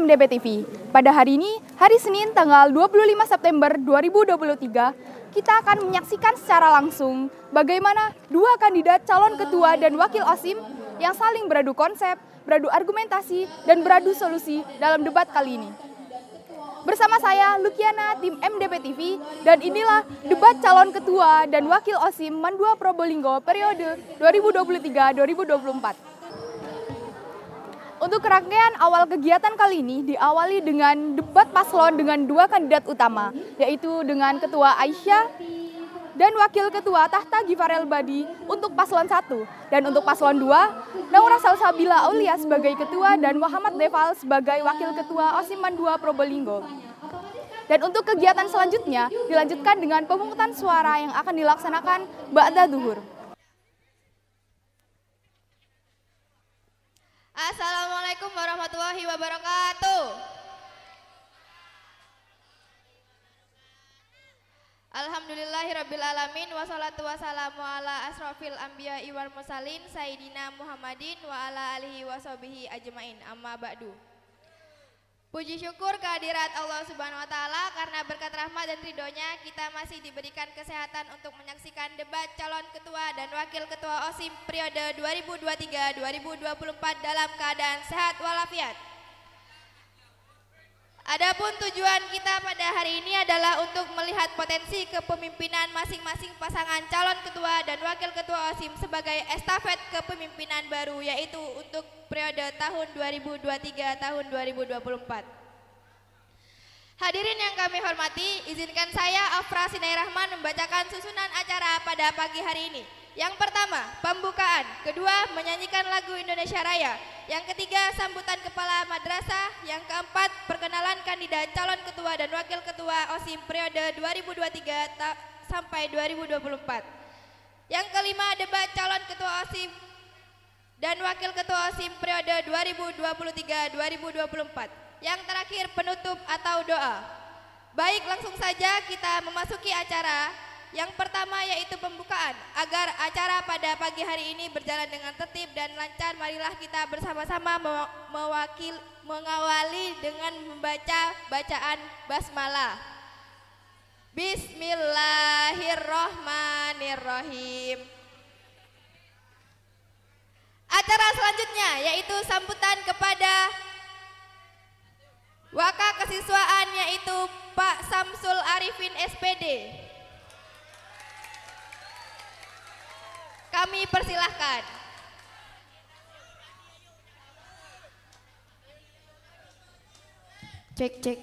MDP TV. Pada hari ini, hari Senin tanggal 25 September 2023, kita akan menyaksikan secara langsung bagaimana dua kandidat calon ketua dan wakil OSIM yang saling beradu konsep, beradu argumentasi, dan beradu solusi dalam debat kali ini. Bersama saya, Lukiana, tim MDP TV, dan inilah debat calon ketua dan wakil OSIM Mandua Probolinggo periode 2023-2024. Untuk rangkaian awal kegiatan kali ini diawali dengan debat paslon dengan dua kandidat utama, yaitu dengan Ketua Aisyah dan Wakil Ketua Tahta Gifarel Badi untuk paslon 1. Dan untuk paslon 2, Naura Salsabila Aulia sebagai Ketua dan Muhammad Deval sebagai Wakil Ketua OSIM Mandua Probolinggo. Dan untuk kegiatan selanjutnya dilanjutkan dengan pemungutan suara yang akan dilaksanakan ba'da zuhur. Assalamualaikum warahmatullahi wabarakatuh. Alhamdulillahirabbil alamin wassalatu wassalamu ala asrofil anbiya'i wal mursalin sayyidina Muhammadin wa ala alihi washabihi ajmain. Amma ba'du. Puji syukur kehadirat Allah Subhanahu wa taala karena berkat rahmat dan ridhonya kita masih diberikan kesehatan untuk menyaksikan debat calon ketua dan wakil ketua OSIM periode 2023-2024 dalam keadaan sehat walafiat. Adapun tujuan kita pada hari ini adalah untuk melihat potensi kepemimpinan masing-masing pasangan calon ketua dan wakil ketua OSIM sebagai estafet kepemimpinan baru, yaitu untuk periode tahun 2023 tahun 2024. Hadirin yang kami hormati, izinkan saya Afra Sinairahman membacakan susunan acara pada pagi hari ini. Yang pertama, pembukaan. Kedua, menyanyikan lagu Indonesia Raya. Yang ketiga, sambutan kepala madrasah. Yang keempat, perkenalan kandidat calon ketua dan wakil ketua OSIM periode 2023 sampai 2024. Yang kelima, debat calon ketua OSIM dan wakil ketua OSIM periode 2023-2024. Yang terakhir, penutup atau doa. Baik, langsung saja kita memasuki acara. Yang pertama yaitu pembukaan. Agar acara pada pagi hari ini berjalan dengan tertib dan lancar, marilah kita bersama-sama mengawali dengan membaca bacaan basmalah. Bismillahirrohmanirrohim. Acara selanjutnya yaitu sambutan kepada Waka Kesiswaan, yaitu Pak Samsul Arifin SPD. Kami persilahkan. Cek.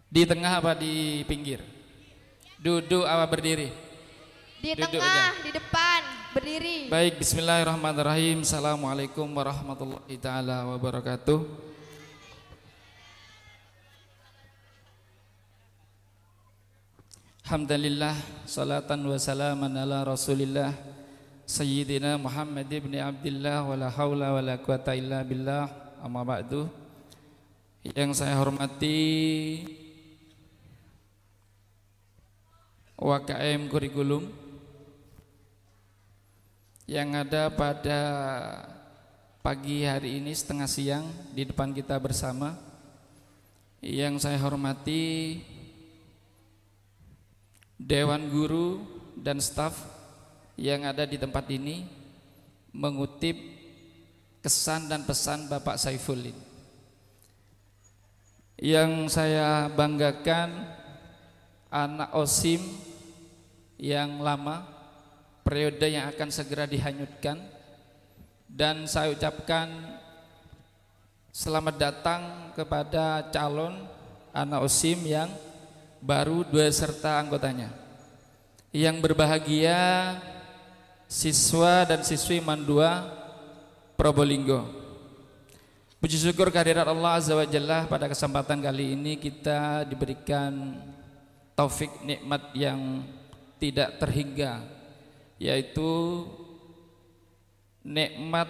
Di tengah apa di pinggir? Duduk apa berdiri? Di Duduk tengah, aja. di depan, berdiri. Baik, bismillahirrahmanirrahim. Assalamualaikum warahmatullahi taala wabarakatuh. Alhamdulillah, salatan wa salaman ala rasulillah Sayyidina Muhammad ibn Abdillah wa la hawla wa la quwata illa billah. Amma ba'du. Yang saya hormati WKM Kurikulum yang ada pada pagi hari ini setengah siang di depan kita bersama. Yang saya hormati Dewan Guru dan staf yang ada di tempat ini, mengutip kesan dan pesan Bapak Saifuddin. Yang saya banggakan anak OSIM yang lama, periode yang akan segera dihanyutkan, dan saya ucapkan selamat datang kepada calon anak OSIM yang baru beserta anggotanya. Yang berbahagia siswa dan siswi Mandua Probolinggo. Puji syukur kehadirat Allah Azza wa Jalla, pada kesempatan kali ini kita diberikan taufik nikmat yang tidak terhingga, yaitu nikmat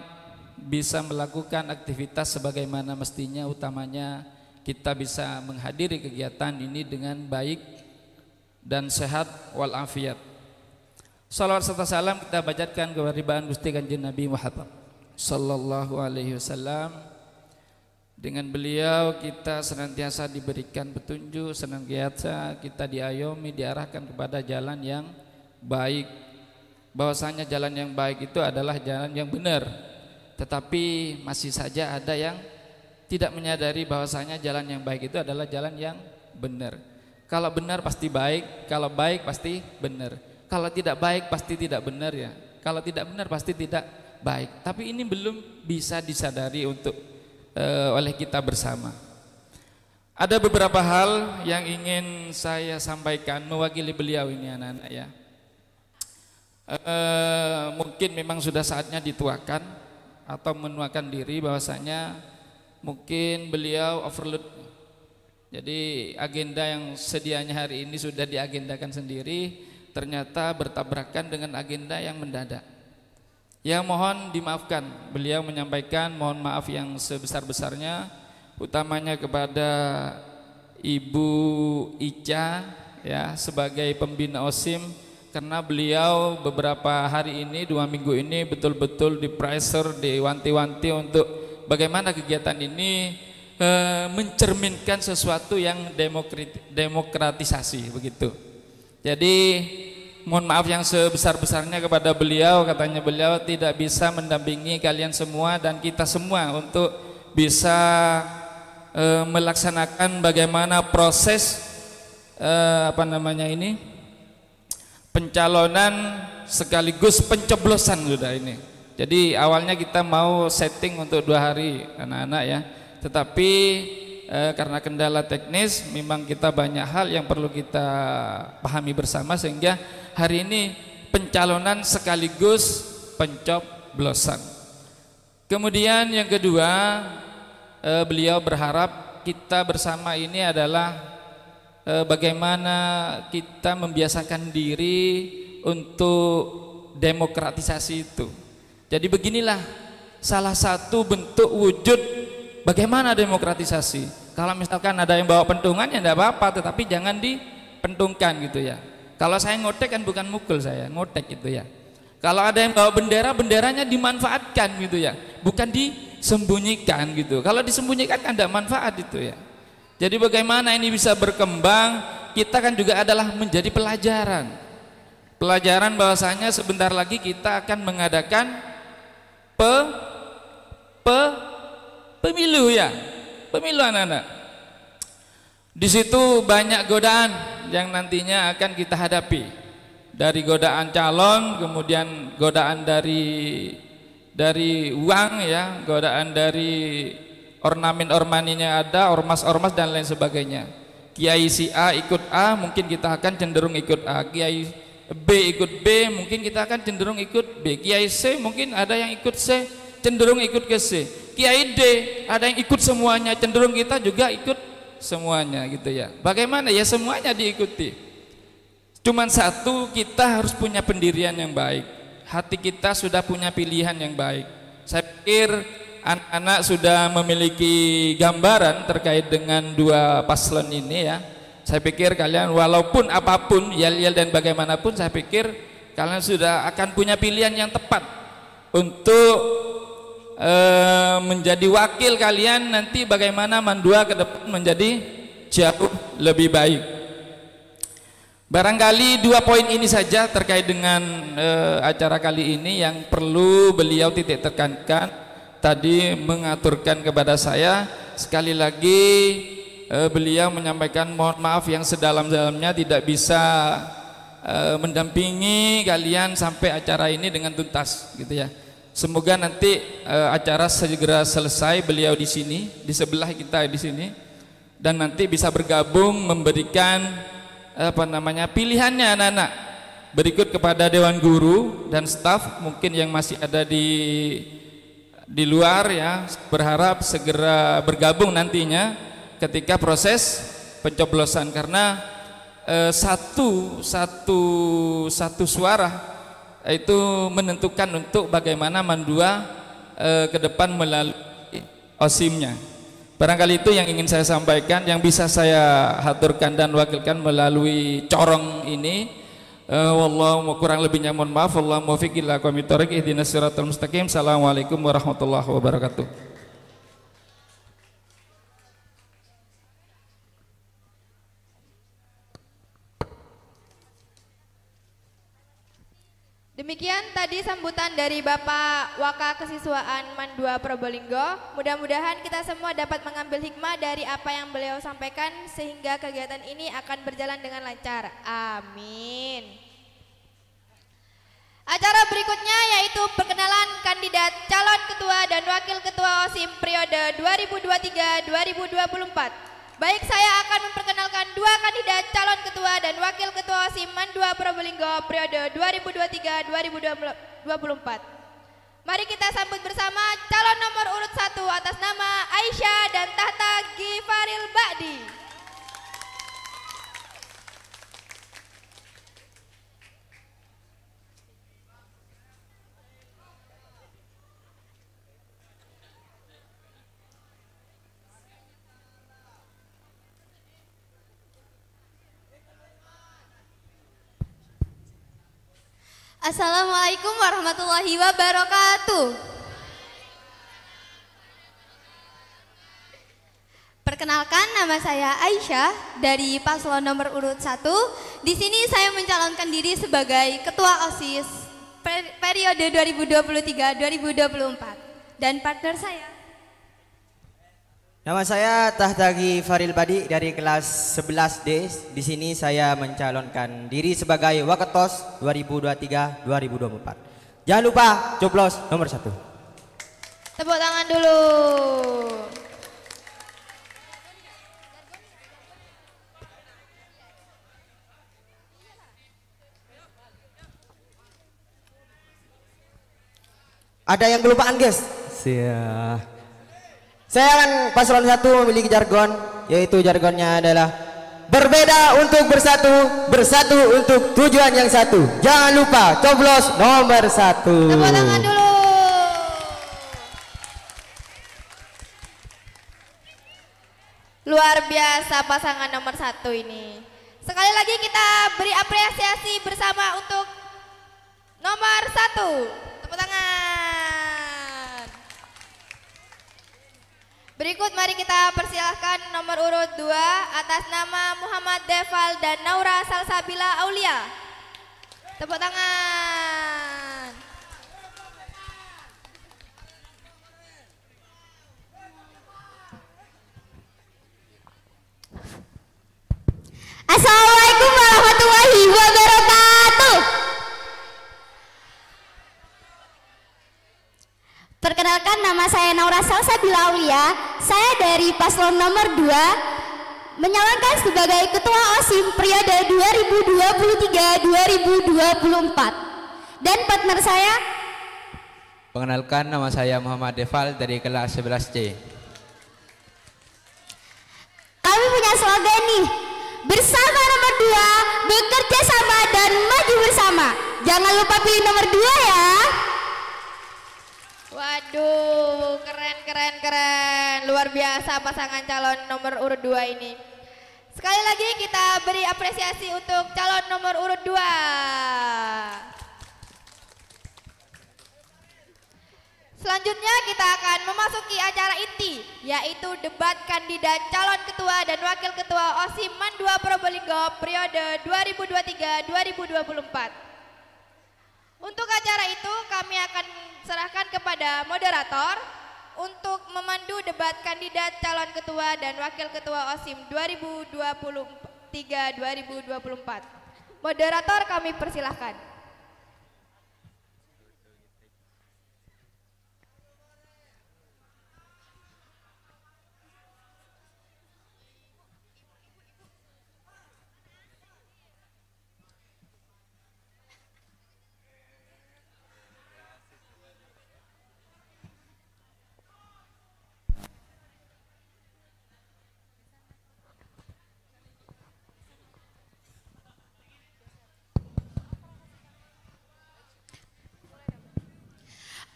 bisa melakukan aktivitas sebagaimana mestinya, utamanya kita bisa menghadiri kegiatan ini dengan baik dan sehat walafiat. Salawat serta salam kita bacakan kepada Gusti Kanjeng Nabi Muhammad sallallahu alaihi wasallam. Dengan beliau kita senantiasa diberikan petunjuk, senantiasa kita diayomi, diarahkan kepada jalan yang baik. Bahwasanya jalan yang baik itu adalah jalan yang benar. Tetapi masih saja ada yang tidak menyadari bahwasanya jalan yang baik itu adalah jalan yang benar. Kalau benar pasti baik, kalau baik pasti benar. Kalau tidak baik pasti tidak benar ya. Kalau tidak benar pasti tidak baik. Tapi ini belum bisa disadari oleh kita bersama. Ada beberapa hal yang ingin saya sampaikan mewakili beliau ini anak-anak ya. Mungkin memang sudah saatnya dituakan atau menuakan diri bahwasanya mungkin beliau overload. Jadi agenda yang sedianya hari ini sudah diagendakan sendiri ternyata bertabrakan dengan agenda yang mendadak. Ya mohon dimaafkan, beliau menyampaikan mohon maaf yang sebesar-besarnya, utamanya kepada Ibu Ica ya sebagai pembina OSIM, karena beliau beberapa hari ini 2 minggu ini betul-betul di-pressure, diwanti-wanti untuk bagaimana kegiatan ini mencerminkan sesuatu yang demokratisasi begitu. Jadi mohon maaf yang sebesar-besarnya kepada beliau, katanya beliau tidak bisa mendampingi kalian semua dan kita semua untuk bisa melaksanakan bagaimana proses pencalonan sekaligus pencoblosan sudah ini. Jadi awalnya kita mau setting untuk 2 hari anak-anak ya, tetapi karena kendala teknis memang kita banyak hal yang perlu kita pahami bersama sehingga hari ini pencalonan sekaligus pencoblosan. Kemudian yang kedua, beliau berharap kita bersama ini adalah bagaimana kita membiasakan diri untuk demokratisasi itu. Jadi beginilah salah satu bentuk wujud bagaimana demokratisasi. Kalau misalkan ada yang bawa pentungan ya enggak apa-apa, tetapi jangan dipentungkan gitu ya. Kalau saya ngotek kan bukan mukul, saya ngotek gitu ya. Kalau ada yang bawa bendera, benderanya dimanfaatkan gitu ya, bukan disembunyikan gitu. Kalau disembunyikan kan enggak manfaat itu ya. Jadi bagaimana ini bisa berkembang, kita kan juga adalah menjadi pelajaran. Pelajaran bahwasanya sebentar lagi kita akan mengadakan pemilu ya. Pemilu anak-anak. Di situ banyak godaan yang nantinya akan kita hadapi. Dari godaan calon, kemudian godaan dari uang ya, godaan dari ornamen-ornamennya ada, ormas-ormas dan lain sebagainya. Kiai si A ikut A, mungkin kita akan cenderung ikut A. Kiai B ikut B, mungkin kita akan cenderung ikut B. Kiai C mungkin ada yang ikut C, cenderung ikut ke C. Kiai D ada yang ikut semuanya, cenderung kita juga ikut semuanya gitu ya. Bagaimana ya, semuanya diikuti. Cuman satu, kita harus punya pendirian yang baik. Hati kita sudah punya pilihan yang baik. Saya pikir anak-anak sudah memiliki gambaran terkait dengan 2 paslon ini ya. Saya pikir kalian walaupun apapun yel-yel dan bagaimanapun, saya pikir kalian sudah akan punya pilihan yang tepat untuk menjadi wakil kalian nanti bagaimana Mandua ke depan menjadi jauh lebih baik. Barangkali 2 poin ini saja terkait dengan acara kali ini yang perlu beliau titik tekankan. Tadi mengaturkan kepada saya sekali lagi, beliau menyampaikan mohon maaf yang sedalam-dalamnya tidak bisa mendampingi kalian sampai acara ini dengan tuntas gitu ya. Semoga nanti acara segera selesai, beliau di sini, di sebelah kita di sini, dan nanti bisa bergabung memberikan pilihannya anak-anak berikut kepada Dewan Guru dan staf mungkin yang masih ada di luar ya, berharap segera bergabung nantinya ketika proses pencoblosan, karena satu suara itu menentukan untuk bagaimana Mandua ke depan melalui OSIM-nya. Barangkali itu yang ingin saya sampaikan, yang bisa saya haturkan dan wakilkan melalui corong ini. Wallahu kurang lebihnya mohon maaf. Wallahu muwaffiq ila aqwamit thoriq ihdinas siratal mustaqim. Assalamualaikum warahmatullahi wabarakatuh. Demikian tadi sambutan dari Bapak Waka Kesiswaan MAN 2 Probolinggo. Mudah-mudahan kita semua dapat mengambil hikmah dari apa yang beliau sampaikan sehingga kegiatan ini akan berjalan dengan lancar. Amin. Acara berikutnya yaitu perkenalan kandidat calon ketua dan wakil ketua OSIM periode 2023-2024. Baik, saya akan memperkenalkan dua kandidat calon ketua dan wakil ketua OSIM MAN 2 Probolinggo periode 2023-2024. Mari kita sambut bersama calon nomor urut 1 atas nama Aisyah dan Tahta Gifaril Ba'di. Assalamualaikum warahmatullahi wabarakatuh. Perkenalkan, nama saya Aisyah dari paslon nomor urut 1. Di sini saya mencalonkan diri sebagai ketua OSIS periode 2023-2024 dan partner saya. Nama saya Tahta Gifaril Ba'di dari kelas 11D. Di sini saya mencalonkan diri sebagai Waketos 2023-2024. Jangan lupa coblos nomor 1. Tepuk tangan dulu. Ada yang kelupaan, guys? Siap. Saya akan paslon 1 memiliki jargon, yaitu jargonnya adalah berbeda untuk bersatu, bersatu untuk tujuan yang satu. Jangan lupa coblos nomor 1. Tepuk tangan dulu. Luar biasa pasangan nomor 1 ini. Sekali lagi kita beri apresiasi bersama untuk nomor 1. Tepuk tangan. Berikut mari kita persilahkan nomor urut 2 atas nama Muhammad Deval dan Naura Salsabila Aulia. Tepuk tangan. Assalamualaikum warahmatullahi wabarakatuh. Perkenalkan, nama saya Naura Salsabila Aulia. Saya dari paslon nomor 2 menyalonkan sebagai ketua OSIM periode 2023-2024 dan partner saya. Perkenalkan, nama saya Muhammad Deval dari kelas 11C. Kami punya slogan nih, bersama nomor 2, bekerja sama dan maju bersama. Jangan lupa pilih nomor 2 ya. Waduh, keren. Luar biasa pasangan calon nomor urut 2 ini. Sekali lagi kita beri apresiasi untuk calon nomor urut 2. Selanjutnya kita akan memasuki acara inti, yaitu debat kandidat calon ketua dan wakil ketua OSIM MAN 2 Probolinggo periode 2023-2024. Untuk acara itu kami akan serahkan kepada moderator untuk memandu debat kandidat calon ketua dan wakil ketua OSIM 2023-2024. Moderator kami persilahkan.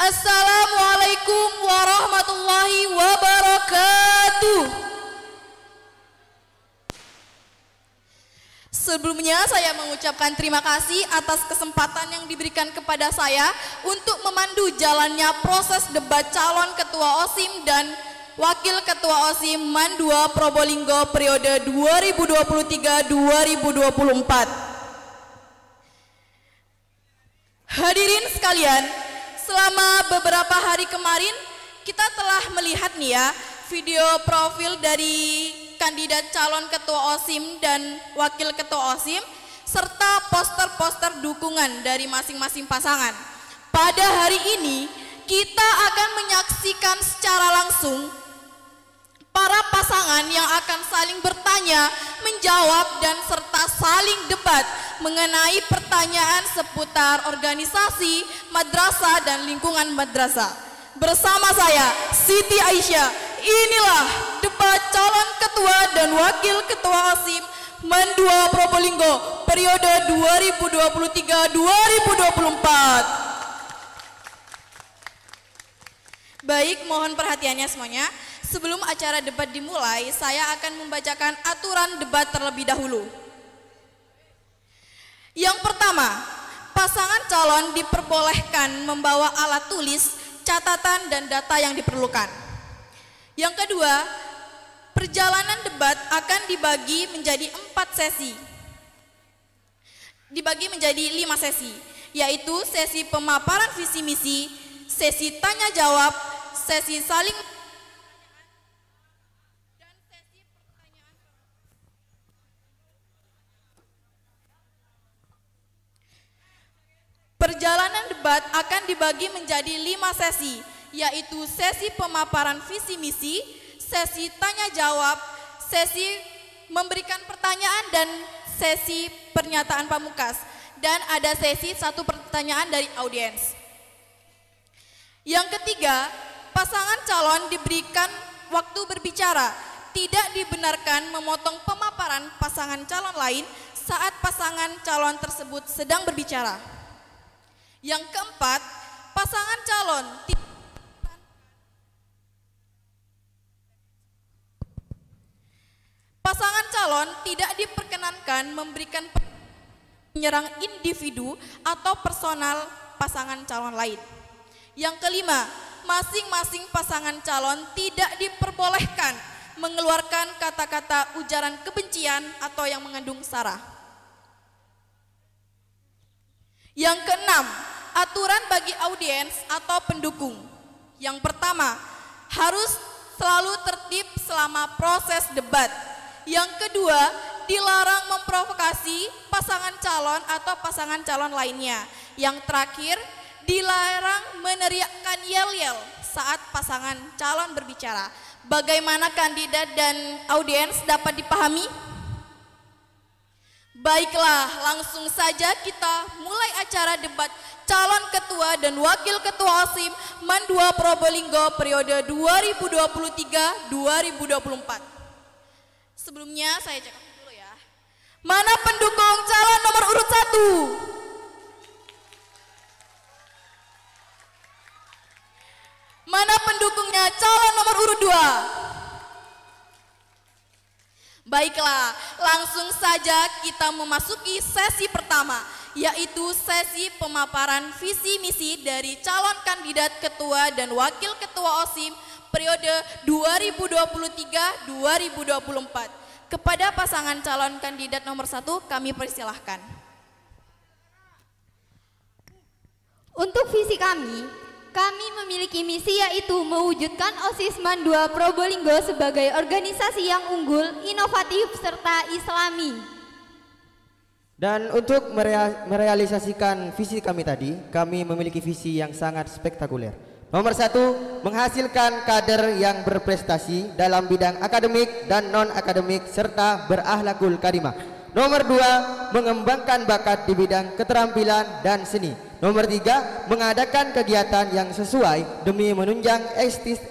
Assalamualaikum warahmatullahi wabarakatuh. Sebelumnya saya mengucapkan terima kasih atas kesempatan yang diberikan kepada saya untuk memandu jalannya proses debat calon ketua OSIM dan wakil ketua OSIM MAN 2 Probolinggo periode 2023-2024. Hadirin sekalian, selama beberapa hari kemarin kita telah melihat nih ya video profil dari kandidat calon ketua OSIM dan wakil ketua OSIM serta poster-poster dukungan dari masing-masing pasangan. Pada hari ini kita akan menyaksikan secara langsung para pasangan yang akan saling bertanya, menjawab dan serta saling debat mengenai pertanyaan seputar organisasi, madrasah dan lingkungan madrasah. Bersama saya Siti Aisyah, inilah debat calon ketua dan wakil ketua OSIM MAN 2 Probolinggo periode 2023-2024. Baik, mohon perhatiannya semuanya. Sebelum acara debat dimulai, saya akan membacakan aturan debat terlebih dahulu. Yang pertama, pasangan calon diperbolehkan membawa alat tulis, catatan dan data yang diperlukan. Yang kedua, perjalanan debat akan dibagi menjadi 4 sesi. Dibagi menjadi 5 sesi, yaitu sesi pemaparan visi misi, sesi tanya jawab, sesi saling dan sesi pertanyaan. Perjalanan debat akan dibagi menjadi 5 sesi, yaitu sesi pemaparan visi misi, sesi tanya jawab, sesi memberikan pertanyaan dan sesi pernyataan pamungkas, dan ada sesi 1 pertanyaan dari audiens. Yang ketiga, pasangan calon diberikan waktu berbicara, tidak dibenarkan memotong pemaparan pasangan calon lain saat pasangan calon tersebut sedang berbicara. Yang keempat, pasangan calon tidak diperkenankan memberikan menyerang individu atau personal pasangan calon lain. Yang kelima, masing-masing pasangan calon tidak diperbolehkan mengeluarkan kata-kata ujaran kebencian atau yang mengandung sara. Yang keenam, aturan bagi audiens atau pendukung. Yang pertama, harus selalu tertib selama proses debat. Yang kedua, dilarang memprovokasi pasangan calon atau pasangan calon lainnya. Yang terakhir, dilarang meneriakkan yel-yel saat pasangan calon berbicara. Bagaimana kandidat dan audiens dapat dipahami? Baiklah, langsung saja kita mulai acara debat calon ketua dan wakil ketua OSIM MAN 2 Probolinggo periode 2023-2024. Sebelumnya saya cek dulu ya. Mana pendukung calon nomor urut 1? Mana pendukungnya calon nomor urut 2? Baiklah, langsung saja kita memasuki sesi pertama, yaitu sesi pemaparan visi misi dari calon kandidat ketua dan wakil ketua OSIM periode 2023-2024. Kepada pasangan calon kandidat nomor 1 kami persilahkan. Untuk visi kami memiliki misi yaitu mewujudkan OSIS MAN 2 Probolinggo sebagai organisasi yang unggul, inovatif, serta islami. Dan untuk merealisasikan visi kami tadi, kami memiliki visi yang sangat spektakuler. Nomor 1, menghasilkan kader yang berprestasi dalam bidang akademik dan non-akademik serta berakhlakul karimah. Nomor 2, mengembangkan bakat di bidang keterampilan dan seni. Nomor 3, mengadakan kegiatan yang sesuai demi menunjang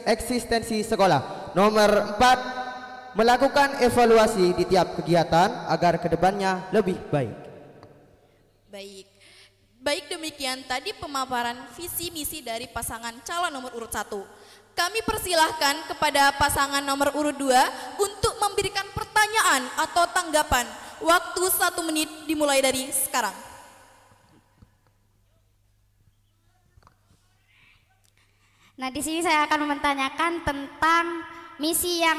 eksistensi sekolah. Nomor 4, melakukan evaluasi di tiap kegiatan agar kedepannya lebih baik. Baik demikian tadi pemaparan visi misi dari pasangan calon nomor urut 1. Kami persilahkan kepada pasangan nomor urut 2 untuk memberikan pertanyaan atau tanggapan. Waktu 1 menit dimulai dari sekarang. Nah, di sini saya akan menanyakan tentang misi yang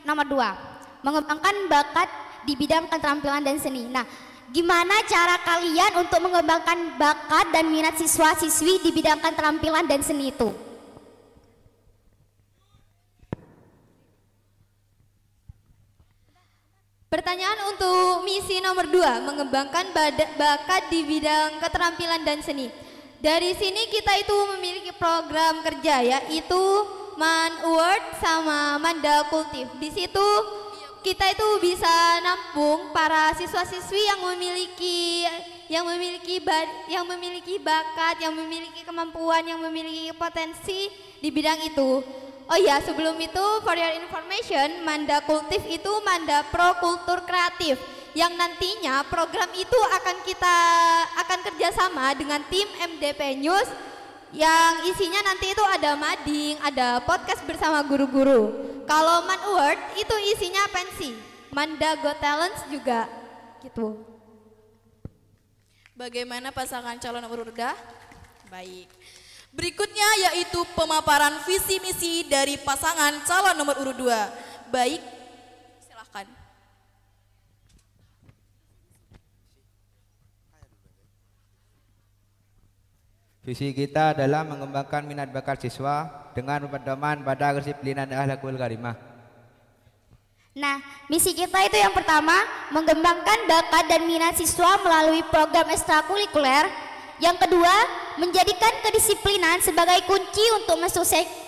nomor 2, mengembangkan bakat di bidang keterampilan dan seni. Nah, gimana cara kalian untuk mengembangkan bakat dan minat siswa-siswi di bidang keterampilan dan seni itu? Pertanyaan untuk misi nomor 2, mengembangkan bakat di bidang keterampilan dan seni. Dari sini kita itu memiliki program kerja, yaitu Man-Award sama Manda Kultif. Di situ kita itu bisa nampung para siswa-siswi yang memiliki bakat, yang memiliki kemampuan, yang memiliki potensi di bidang itu. Oh ya, sebelum itu, for your information, Manda Kultif itu Manda Pro Kultur Kreatif, yang nantinya program itu akan kerjasama dengan tim MDP News, yang isinya nanti itu ada mading, ada podcast bersama guru-guru. Kalau Man Award itu isinya pensi, Manda Got Talents juga gitu. Bagaimana pasangan calon nomor urut 2? Baik. Berikutnya yaitu pemaparan visi misi dari pasangan calon nomor urut 2. Baik, silahkan. Visi kita adalah mengembangkan minat bakat siswa dengan berpedoman pada kedisiplinan dan akhlakul karimah. Nah, misi kita itu yang pertama, mengembangkan bakat dan minat siswa melalui program ekstrakurikuler. Yang kedua, menjadikan kedisiplinan sebagai kunci untuk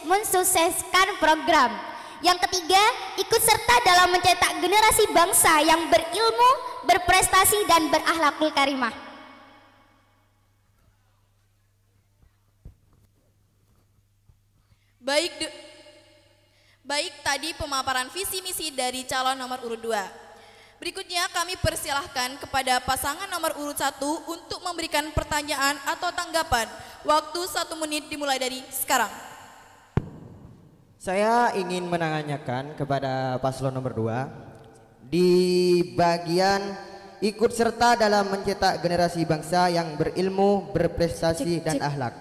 mensukseskan program. Yang ketiga, ikut serta dalam mencetak generasi bangsa yang berilmu, berprestasi, dan berakhlakul karimah. Baik, tadi pemaparan visi misi dari calon nomor urut 2. Berikutnya kami persilahkan kepada pasangan nomor urut 1 untuk memberikan pertanyaan atau tanggapan. Waktu 1 menit dimulai dari sekarang. Saya ingin menanyakan kepada paslon nomor 2 di bagian ikut serta dalam mencetak generasi bangsa yang berilmu, berprestasi, dan akhlak.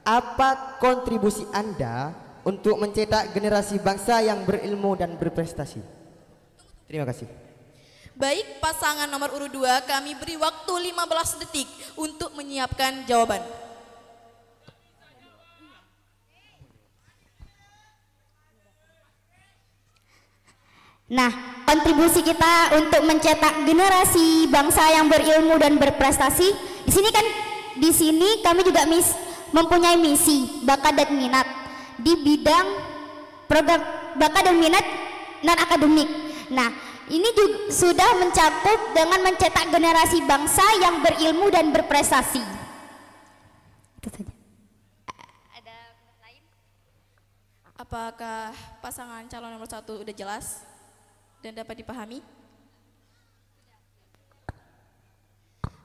Apa kontribusi Anda untuk mencetak generasi bangsa yang berilmu dan berprestasi? Terima kasih. Baik, pasangan nomor urut 2, kami beri waktu 15 detik untuk menyiapkan jawaban. Nah, kontribusi kita untuk mencetak generasi bangsa yang berilmu dan berprestasi, di sini kami juga mempunyai misi bakat dan minat di bidang program bakat dan minat non akademik. Nah, ini juga sudah mencakup dengan mencetak generasi bangsa yang berilmu dan berprestasi. Itu saja. Ada lain? Apakah pasangan calon nomor 1 udah jelas dan dapat dipahami?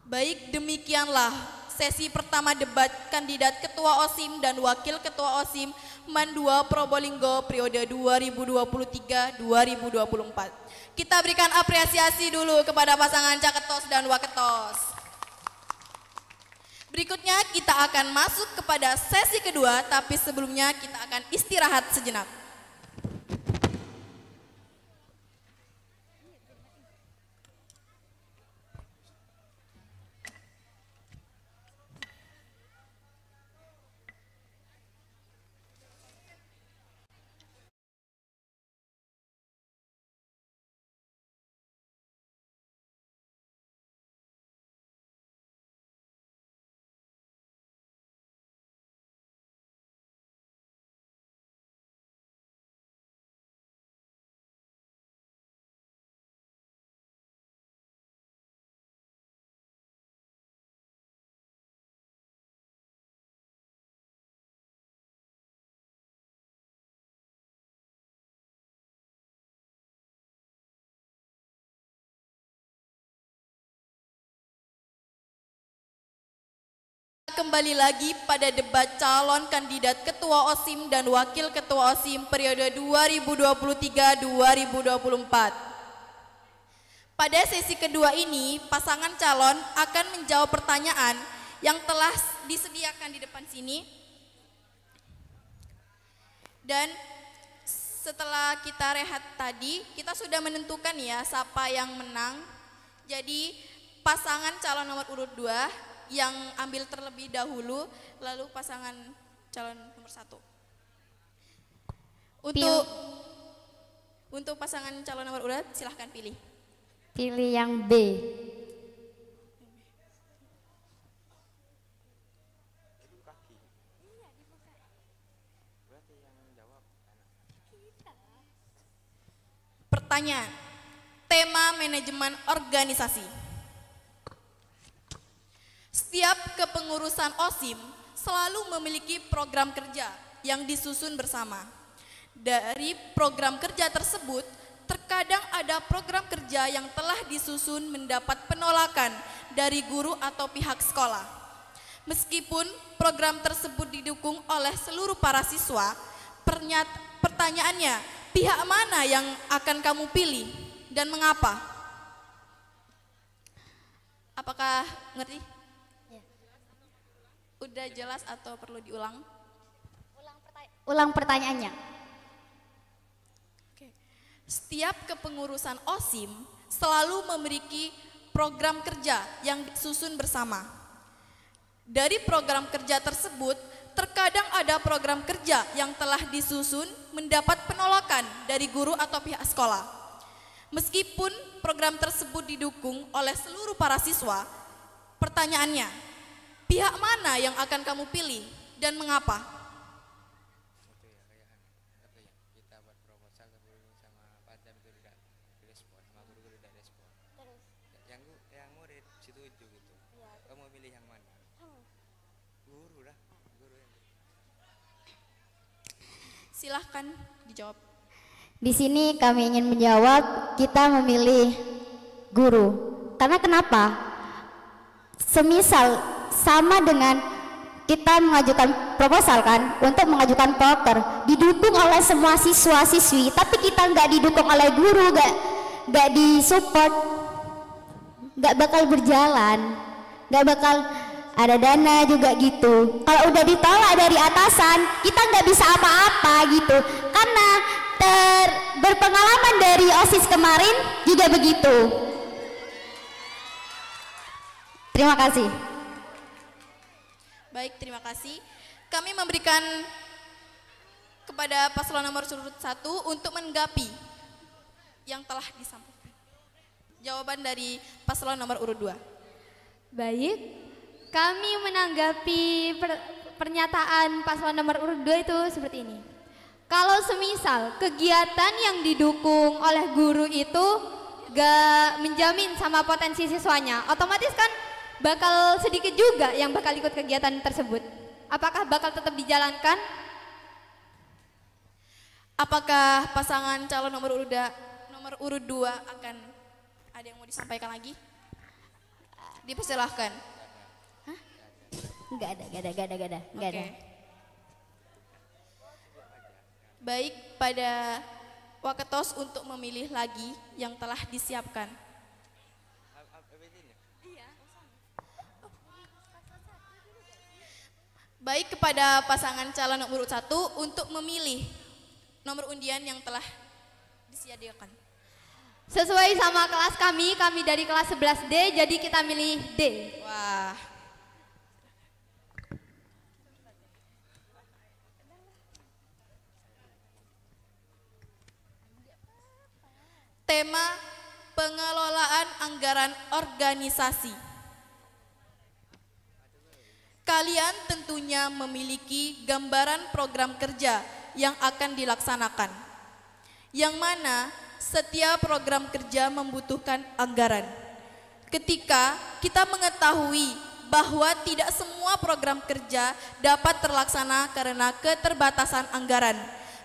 Baik, demikianlah sesi pertama debat kandidat Ketua OSIM dan Wakil Ketua OSIM Man 2 Probolinggo periode 2023-2024. Kita berikan apresiasi dulu kepada pasangan Caketos dan Waketos. Berikutnya kita akan masuk kepada sesi kedua, tapi sebelumnya kita akan istirahat sejenak. Kembali lagi pada debat calon kandidat Ketua OSIM dan Wakil Ketua OSIM periode 2023-2024. Pada sesi kedua ini, pasangan calon akan menjawab pertanyaan yang telah disediakan di depan sini. Dan setelah kita rehat tadi, kita sudah menentukan ya siapa yang menang. Jadi pasangan calon nomor urut 2 yang ambil terlebih dahulu, lalu pasangan calon nomor 1. Untuk pasangan calon nomor urut, silahkan pilih. Pilih yang B. Pertanyaan, tema manajemen organisasi. Setiap kepengurusan OSIM selalu memiliki program kerja yang disusun bersama. Dari program kerja tersebut, terkadang ada program kerja yang telah disusun mendapat penolakan dari guru atau pihak sekolah. Meskipun program tersebut didukung oleh seluruh para siswa, pertanyaannya, pihak mana yang akan kamu pilih dan mengapa? Apakah ngerti? Ya. Udah jelas atau perlu diulang? Ulang pertanyaannya. Oke. Setiap kepengurusan OSIM selalu memiliki program kerja yang disusun bersama. Dari program kerja tersebut, terkadang ada program kerja yang telah disusun mendapat penolakan dari guru atau pihak sekolah. Meskipun program tersebut didukung oleh seluruh para siswa, pertanyaannya, pihak mana yang akan kamu pilih dan mengapa? Yang murid setuju gitu. Kamu pilih yang mana? Guru lah, guru yang. Silahkan dijawab. Di sini kami ingin menjawab, kita memilih guru. Karena kenapa? Semisal sama dengan kita mengajukan proposal kan, untuk mengajukan proker, didukung oleh semua siswa-siswi, tapi kita nggak didukung oleh guru, nggak disupport, nggak bakal berjalan, nggak bakal ada dana juga gitu. Kalau udah ditolak dari atasan, kita nggak bisa apa-apa gitu. Karena berpengalaman dari OSIS kemarin juga begitu. Terima kasih. Baik, terima kasih. Kami memberikan kepada paslon nomor urut 1 untuk menanggapi yang telah disampaikan. Jawaban dari paslon nomor urut 2. Baik, kami menanggapi pernyataan paslon nomor urut 2 itu seperti ini. Kalau semisal kegiatan yang didukung oleh guru itu gak menjamin sama potensi siswanya, otomatis kan bakal sedikit juga yang bakal ikut kegiatan tersebut. Apakah bakal tetap dijalankan? Apakah pasangan calon nomor urut 2 akan ada yang mau disampaikan lagi? Dipersilahkan. Hah? Enggak ada. Oke. Baik, pada Waketos untuk memilih lagi yang telah disiapkan. Baik, kepada pasangan calon nomor urut 1 untuk memilih nomor undian yang telah disediakan. Sesuai sama kelas kami dari kelas 11D, jadi kita milih D. Wah. Tema pengelolaan anggaran organisasi. Kalian tentunya memiliki gambaran program kerja yang akan dilaksanakan, yang mana setiap program kerja membutuhkan anggaran. Ketika kita mengetahui bahwa tidak semua program kerja dapat terlaksana karena keterbatasan anggaran,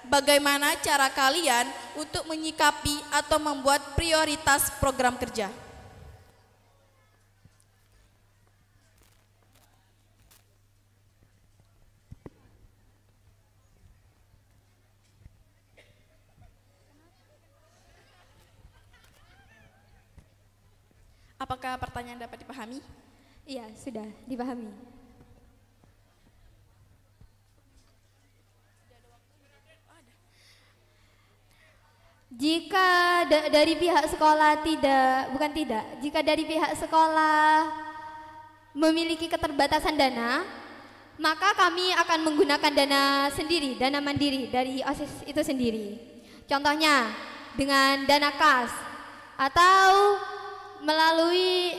bagaimana cara kalian untuk menyikapi atau membuat prioritas program kerja? Apakah pertanyaan dapat dipahami? Iya, sudah dipahami. Jika dari pihak sekolah jika dari pihak sekolah memiliki keterbatasan dana, maka kami akan menggunakan dana sendiri, dana mandiri dari OSIS itu sendiri. Contohnya dengan dana kas, atau melalui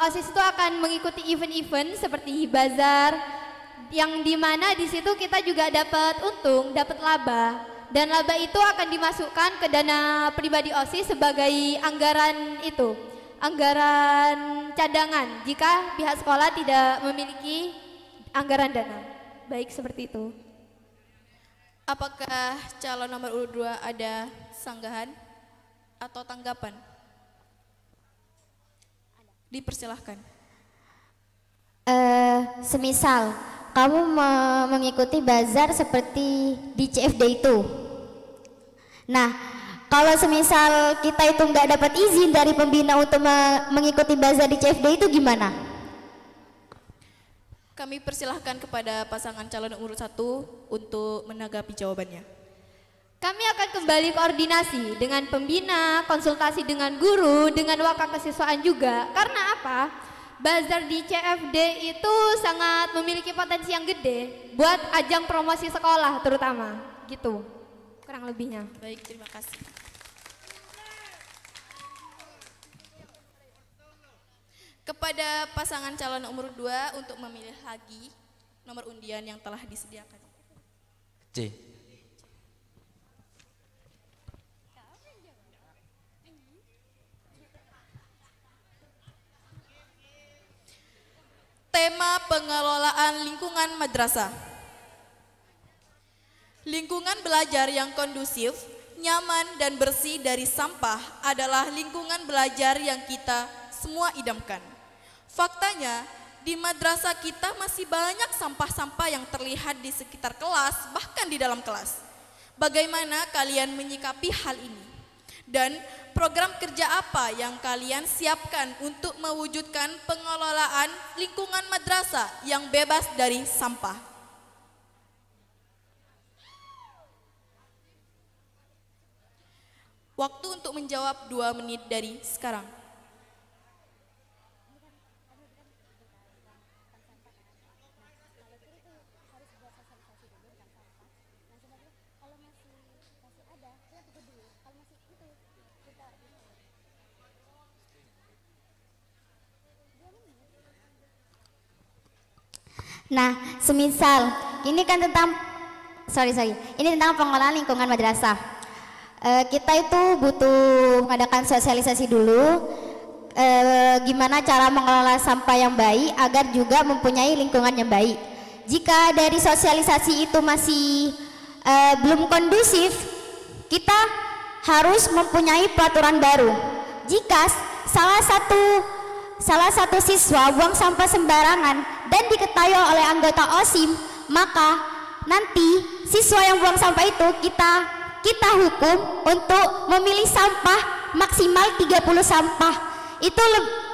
OSIS itu akan mengikuti event-event seperti bazar, yang dimana di situ kita juga dapat untung, dapat laba. Dan laba itu akan dimasukkan ke dana pribadi OSIS sebagai anggaran cadangan jika pihak sekolah tidak memiliki anggaran dana. Baik, seperti itu. Apakah calon nomor urut 2 ada sanggahan atau tanggapan? Dipersilahkan. Semisal kamu mengikuti bazar seperti di CFD itu. Nah, kalau semisal kita itu nggak dapat izin dari pembina untuk mengikuti bazar di CFD itu gimana? Kami persilahkan kepada pasangan calon urut 1 untuk menanggapi jawabannya. Kami akan kembali koordinasi dengan pembina, konsultasi dengan guru, dengan wakil kesiswaan juga. Karena apa? Bazar di CFD itu sangat memiliki potensi yang gede buat ajang promosi sekolah terutama, gitu. Kurang lebihnya. Baik, terima kasih. Kepada pasangan calon nomor 2 untuk memilih lagi nomor undian yang telah disediakan. C. Tema pengelolaan lingkungan madrasah. Lingkungan belajar yang kondusif, nyaman dan bersih dari sampah adalah lingkungan belajar yang kita semua idamkan. Faktanya, di madrasah kita masih banyak sampah-sampah yang terlihat di sekitar kelas, bahkan di dalam kelas. Bagaimana kalian menyikapi hal ini? Dan program kerja apa yang kalian siapkan untuk mewujudkan pengelolaan lingkungan madrasah yang bebas dari sampah? Waktu untuk menjawab 2 menit dari sekarang. Nah, semisal ini kan tentang ini tentang pengelolaan lingkungan madrasah. Kita itu butuh mengadakan sosialisasi dulu, gimana cara mengelola sampah yang baik agar juga mempunyai lingkungan yang baik. Jika dari sosialisasi itu masih belum kondusif, kita harus mempunyai peraturan baru. Jika salah satu siswa buang sampah sembarangan dan diketahui oleh anggota OSIM, maka nanti siswa yang buang sampah itu kita hukum untuk memilih sampah maksimal 30 sampah. Itu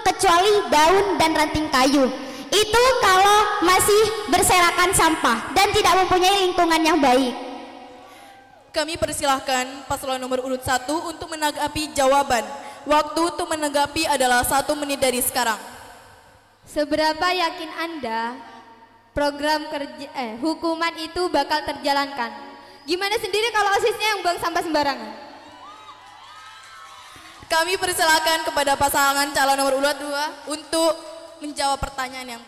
kecuali daun dan ranting kayu. Itu kalau masih berserakan sampah dan tidak mempunyai lingkungan yang baik. Kami persilahkan paslon nomor urut 1 untuk menanggapi jawaban. Waktu untuk menanggapi adalah 1 menit dari sekarang. Seberapa yakin Anda program kerja hukuman itu bakal terjalankan? Gimana sendiri kalau OSISnya yang buang sampah sembarangan? Kami persilakan kepada pasangan calon nomor urut 2 untuk menjawab pertanyaan yang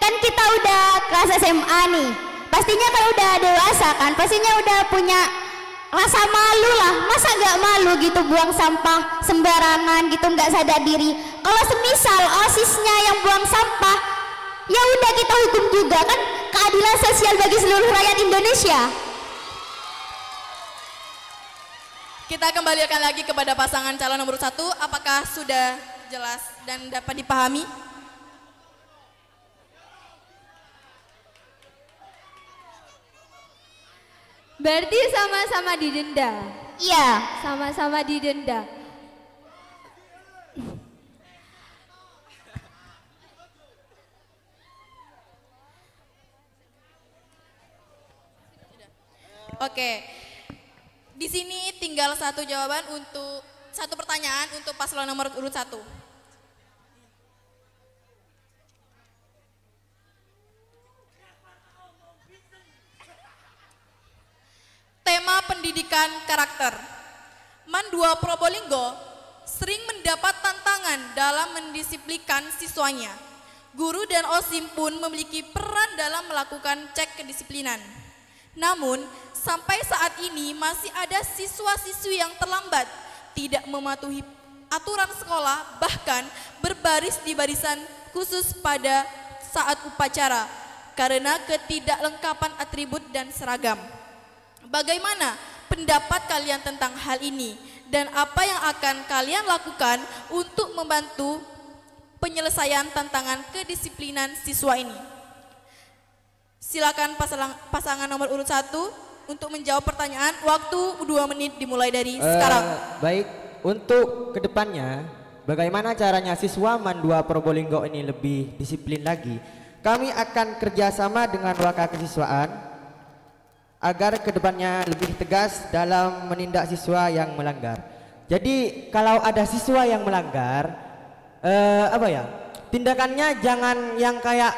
kan kita udah kelas SMA nih. Pastinya kalau udah dewasa kan, pastinya udah punya rasa malu lah. Masa nggak malu gitu buang sampah sembarangan gitu, nggak sadar diri. Kalau semisal OSISnya yang buang sampah, ya udah kita hukum juga, kan keadilan sosial bagi seluruh rakyat Indonesia. Kita kembalikan lagi kepada pasangan calon nomor 1. Apakah sudah jelas dan dapat dipahami? Berarti sama-sama didenda. Iya, Sama-sama didenda. Oke. Di sini tinggal satu jawaban untuk satu pertanyaan untuk paslon nomor urut 1. Tema pendidikan karakter. MAN 2 Probolinggo sering mendapat tantangan dalam mendisiplinkan siswanya. Guru dan OSIM pun memiliki peran dalam melakukan cek kedisiplinan. Namun, sampai saat ini masih ada siswa-siswi yang terlambat, tidak mematuhi aturan sekolah, bahkan berbaris di barisan khusus pada saat upacara karena ketidaklengkapan atribut dan seragam. Bagaimana pendapat kalian tentang hal ini dan apa yang akan kalian lakukan untuk membantu penyelesaian tantangan kedisiplinan siswa ini? Silakan pasangan nomor urut 1 untuk menjawab pertanyaan. Waktu 2 menit dimulai dari sekarang. Baik, untuk kedepannya bagaimana caranya siswa MAN 2 Probolinggo ini lebih disiplin lagi? Kami akan kerjasama dengan wakil kesiswaan agar kedepannya lebih tegas dalam menindak siswa yang melanggar. Jadi kalau ada siswa yang melanggar, tindakannya jangan yang kayak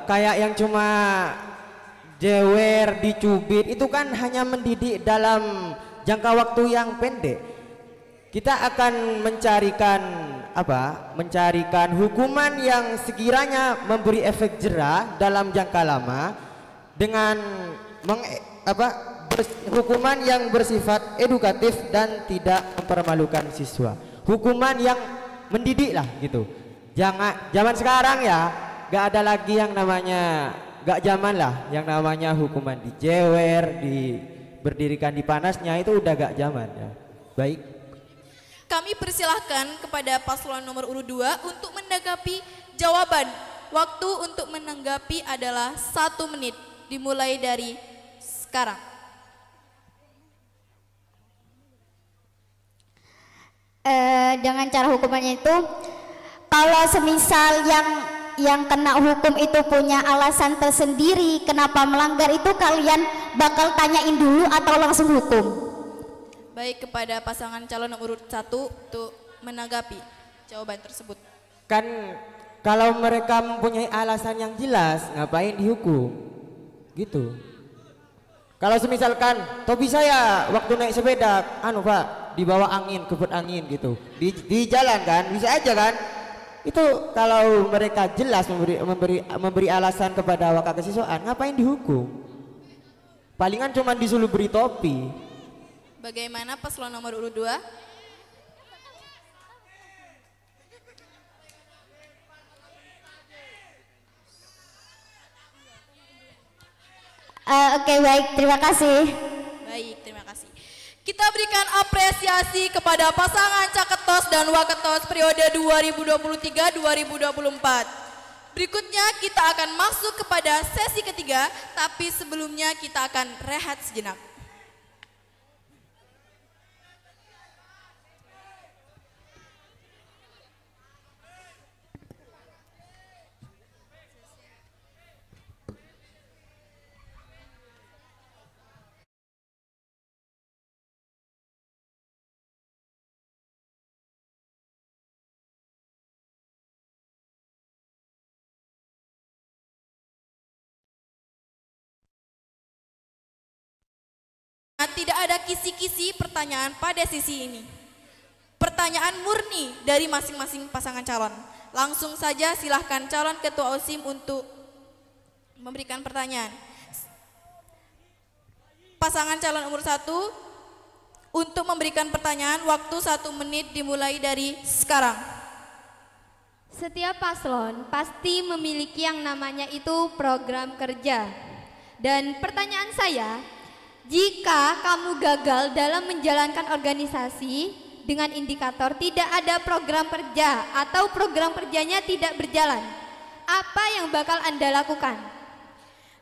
kayak yang cuma jewer, dicubit, itu kan hanya mendidik dalam jangka waktu yang pendek. Kita akan mencarikan hukuman yang sekiranya memberi efek jera dalam jangka lama dengan hukuman yang bersifat edukatif dan tidak mempermalukan siswa. Hukuman yang mendidik lah gitu. Jangan zaman sekarang ya, gak ada lagi yang namanya, gak zaman lah yang namanya hukuman dijewer, berdirikan di panasnya, itu udah gak zaman ya. Baik. Kami persilahkan kepada paslon nomor urut 2 untuk menanggapi jawaban. Waktu untuk menanggapi adalah 1 menit. Dimulai dari sekarang. Dengan cara hukumannya itu, kalau semisal yang kena hukum itu punya alasan tersendiri kenapa melanggar, itu kalian bakal tanyain dulu atau langsung hukum? Baik, kepada pasangan calon nomor urut 1 untuk menanggapi jawaban tersebut. Kan kalau mereka mempunyai alasan yang jelas, ngapain dihukum? Gitu. Kalau semisalkan topi saya waktu naik sepeda, Pak, dibawa angin, kebut angin gitu, di jalan kan, bisa aja kan? Itu kalau mereka jelas memberi alasan kepada wakil kesiswaan, ngapain dihukum? Palingan cuma disuruh beri topi. Bagaimana paslon nomor urut 2? Oke, baik, terima kasih. Baik, terima kasih. Kita berikan apresiasi kepada pasangan Caketos dan Waketos periode 2023-2024. Berikutnya kita akan masuk kepada sesi ketiga, tapi sebelumnya kita akan rehat sejenak. Tidak ada kisi-kisi pertanyaan pada sisi ini. Pertanyaan murni dari masing-masing pasangan calon. Langsung saja silahkan calon ketua OSIM untuk memberikan pertanyaan. Pasangan calon nomor 1 untuk memberikan pertanyaan, waktu 1 menit dimulai dari sekarang. Setiap paslon pasti memiliki yang namanya itu program kerja. Dan pertanyaan saya, jika kamu gagal dalam menjalankan organisasi dengan indikator tidak ada program kerja atau program kerjanya tidak berjalan, apa yang bakal Anda lakukan?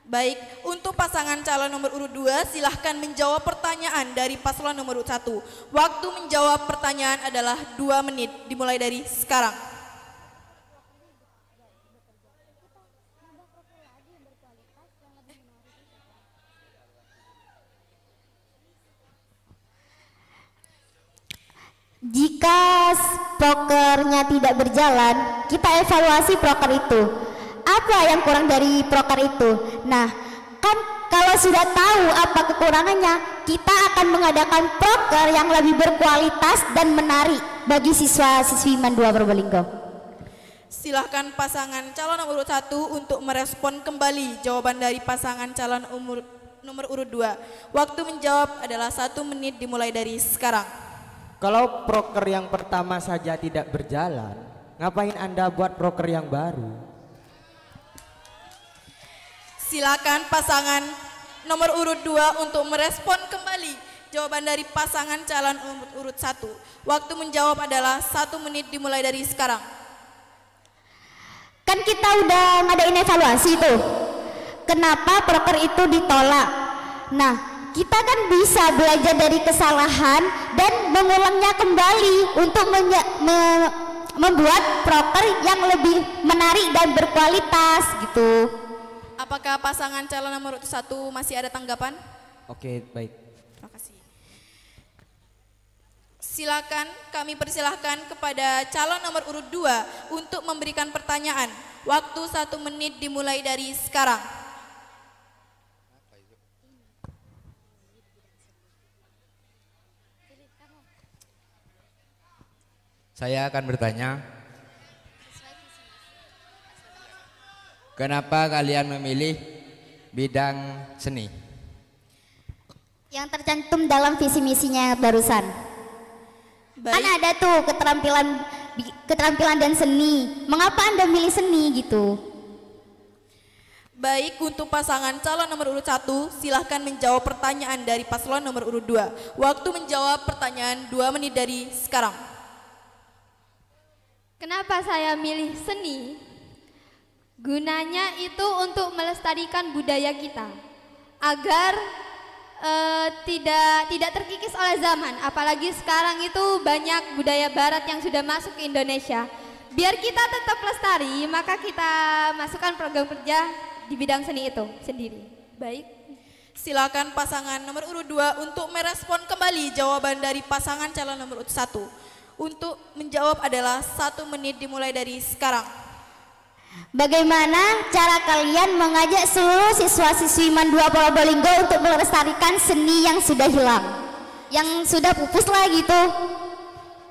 Baik, untuk pasangan calon nomor urut 2 silahkan menjawab pertanyaan dari paslon nomor urut 1. Waktu menjawab pertanyaan adalah 2 menit dimulai dari sekarang. Jika prokernya tidak berjalan, kita evaluasi proker itu. Apa yang kurang dari proker itu? Nah, kan kalau sudah tahu apa kekurangannya, kita akan mengadakan proker yang lebih berkualitas dan menarik bagi siswa-siswi MAN 2 Probolinggo. Silahkan pasangan calon nomor urut 1 untuk merespon kembali jawaban dari pasangan calon nomor urut 2. Waktu menjawab adalah 1 menit dimulai dari sekarang. Kalau proker yang pertama saja tidak berjalan, ngapain Anda buat proker yang baru? Silakan pasangan nomor urut 2 untuk merespon kembali jawaban dari pasangan calon urut 1. Waktu menjawab adalah 1 menit dimulai dari sekarang. Kan kita udah ngadain evaluasi tuh. Kenapa proker itu ditolak? Nah, kita kan bisa belajar dari kesalahan dan mengulangnya kembali untuk membuat proker yang lebih menarik dan berkualitas gitu. Apakah pasangan calon nomor urut 1 masih ada tanggapan? Oke, baik. Terima kasih. Silakan, kami persilahkan kepada calon nomor urut 2 untuk memberikan pertanyaan. Waktu 1 menit dimulai dari sekarang. Saya akan bertanya, kenapa kalian memilih bidang seni? Yang tercantum dalam visi misinya barusan. Baik. Kan ada tuh keterampilan dan seni. Mengapa Anda milih seni gitu? Baik, untuk pasangan calon nomor urut 1, silahkan menjawab pertanyaan dari paslon nomor urut 2. Waktu menjawab pertanyaan 2 menit dari sekarang. Kenapa saya milih seni? Gunanya itu untuk melestarikan budaya kita agar tidak terkikis oleh zaman. Apalagi sekarang itu banyak budaya barat yang sudah masuk ke Indonesia. Biar kita tetap lestari, maka kita masukkan program kerja di bidang seni itu sendiri. Baik. Silakan pasangan nomor urut 2 untuk merespon kembali jawaban dari pasangan calon nomor urut 1. Untuk menjawab adalah 1 menit dimulai dari sekarang. Bagaimana cara kalian mengajak seluruh siswa-siswi MAN 2 Probolinggo untuk melestarikan seni yang sudah hilang, yang sudah pupus lah gitu?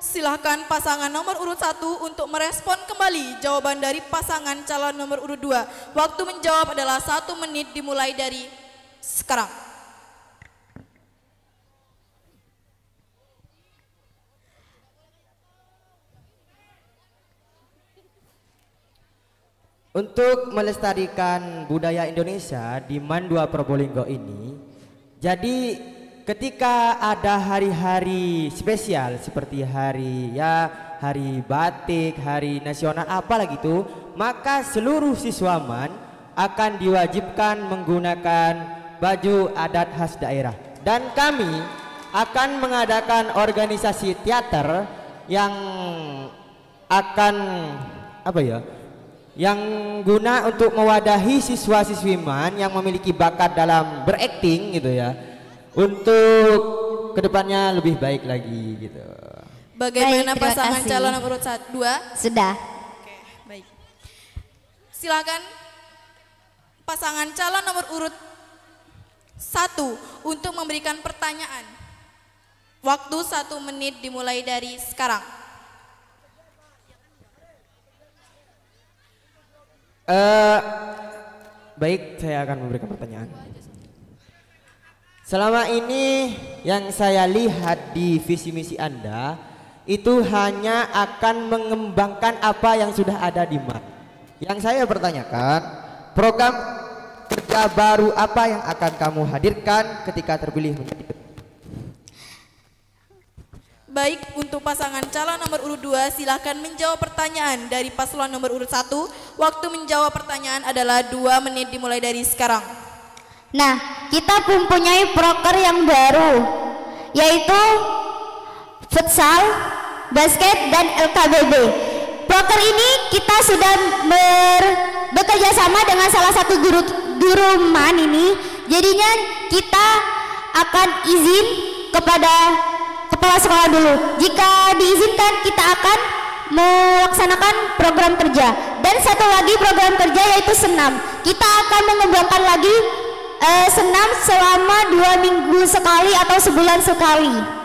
Silahkan pasangan nomor urut 1 untuk merespon kembali jawaban dari pasangan calon nomor urut 2. Waktu menjawab adalah 1 menit dimulai dari sekarang. Untuk melestarikan budaya Indonesia di MAN 2 Probolinggo ini, jadi ketika ada hari-hari spesial seperti hari batik, hari nasional apalagi itu, maka seluruh siswa MAN akan diwajibkan menggunakan baju adat khas daerah. Dan kami akan mengadakan organisasi teater yang akan yang guna untuk mewadahi siswa-siswi MAN yang memiliki bakat dalam berakting gitu ya, untuk kedepannya lebih baik lagi gitu. Bagaimana Baik, pasangan kasih. calon nomor urut 2? Sudah. Oke, baik. Silakan pasangan calon nomor urut 1 untuk memberikan pertanyaan. Waktu 1 menit dimulai dari sekarang. Baik, saya akan memberikan pertanyaan. Selama ini yang saya lihat di visi misi Anda itu hanya akan mengembangkan apa yang sudah ada di MAN. Yang saya pertanyakan, program kerja baru apa yang akan kamu hadirkan ketika terpilih menjadi ketua? Baik, untuk pasangan calon nomor urut 2 silahkan menjawab pertanyaan dari paslon nomor urut 1. Waktu menjawab pertanyaan adalah 2 menit dimulai dari sekarang. Nah, kita mempunyai proker yang baru, yaitu futsal, basket, dan LKBB. Proker ini kita sudah bekerja sama dengan salah satu guru MAN ini. Jadinya kita akan izin kepada kepala sekolah dulu. Jika diizinkan kita akan melaksanakan program kerja. Dan satu lagi program kerja yaitu senam. Kita akan mengembangkan lagi senam selama 2 minggu sekali atau sebulan sekali.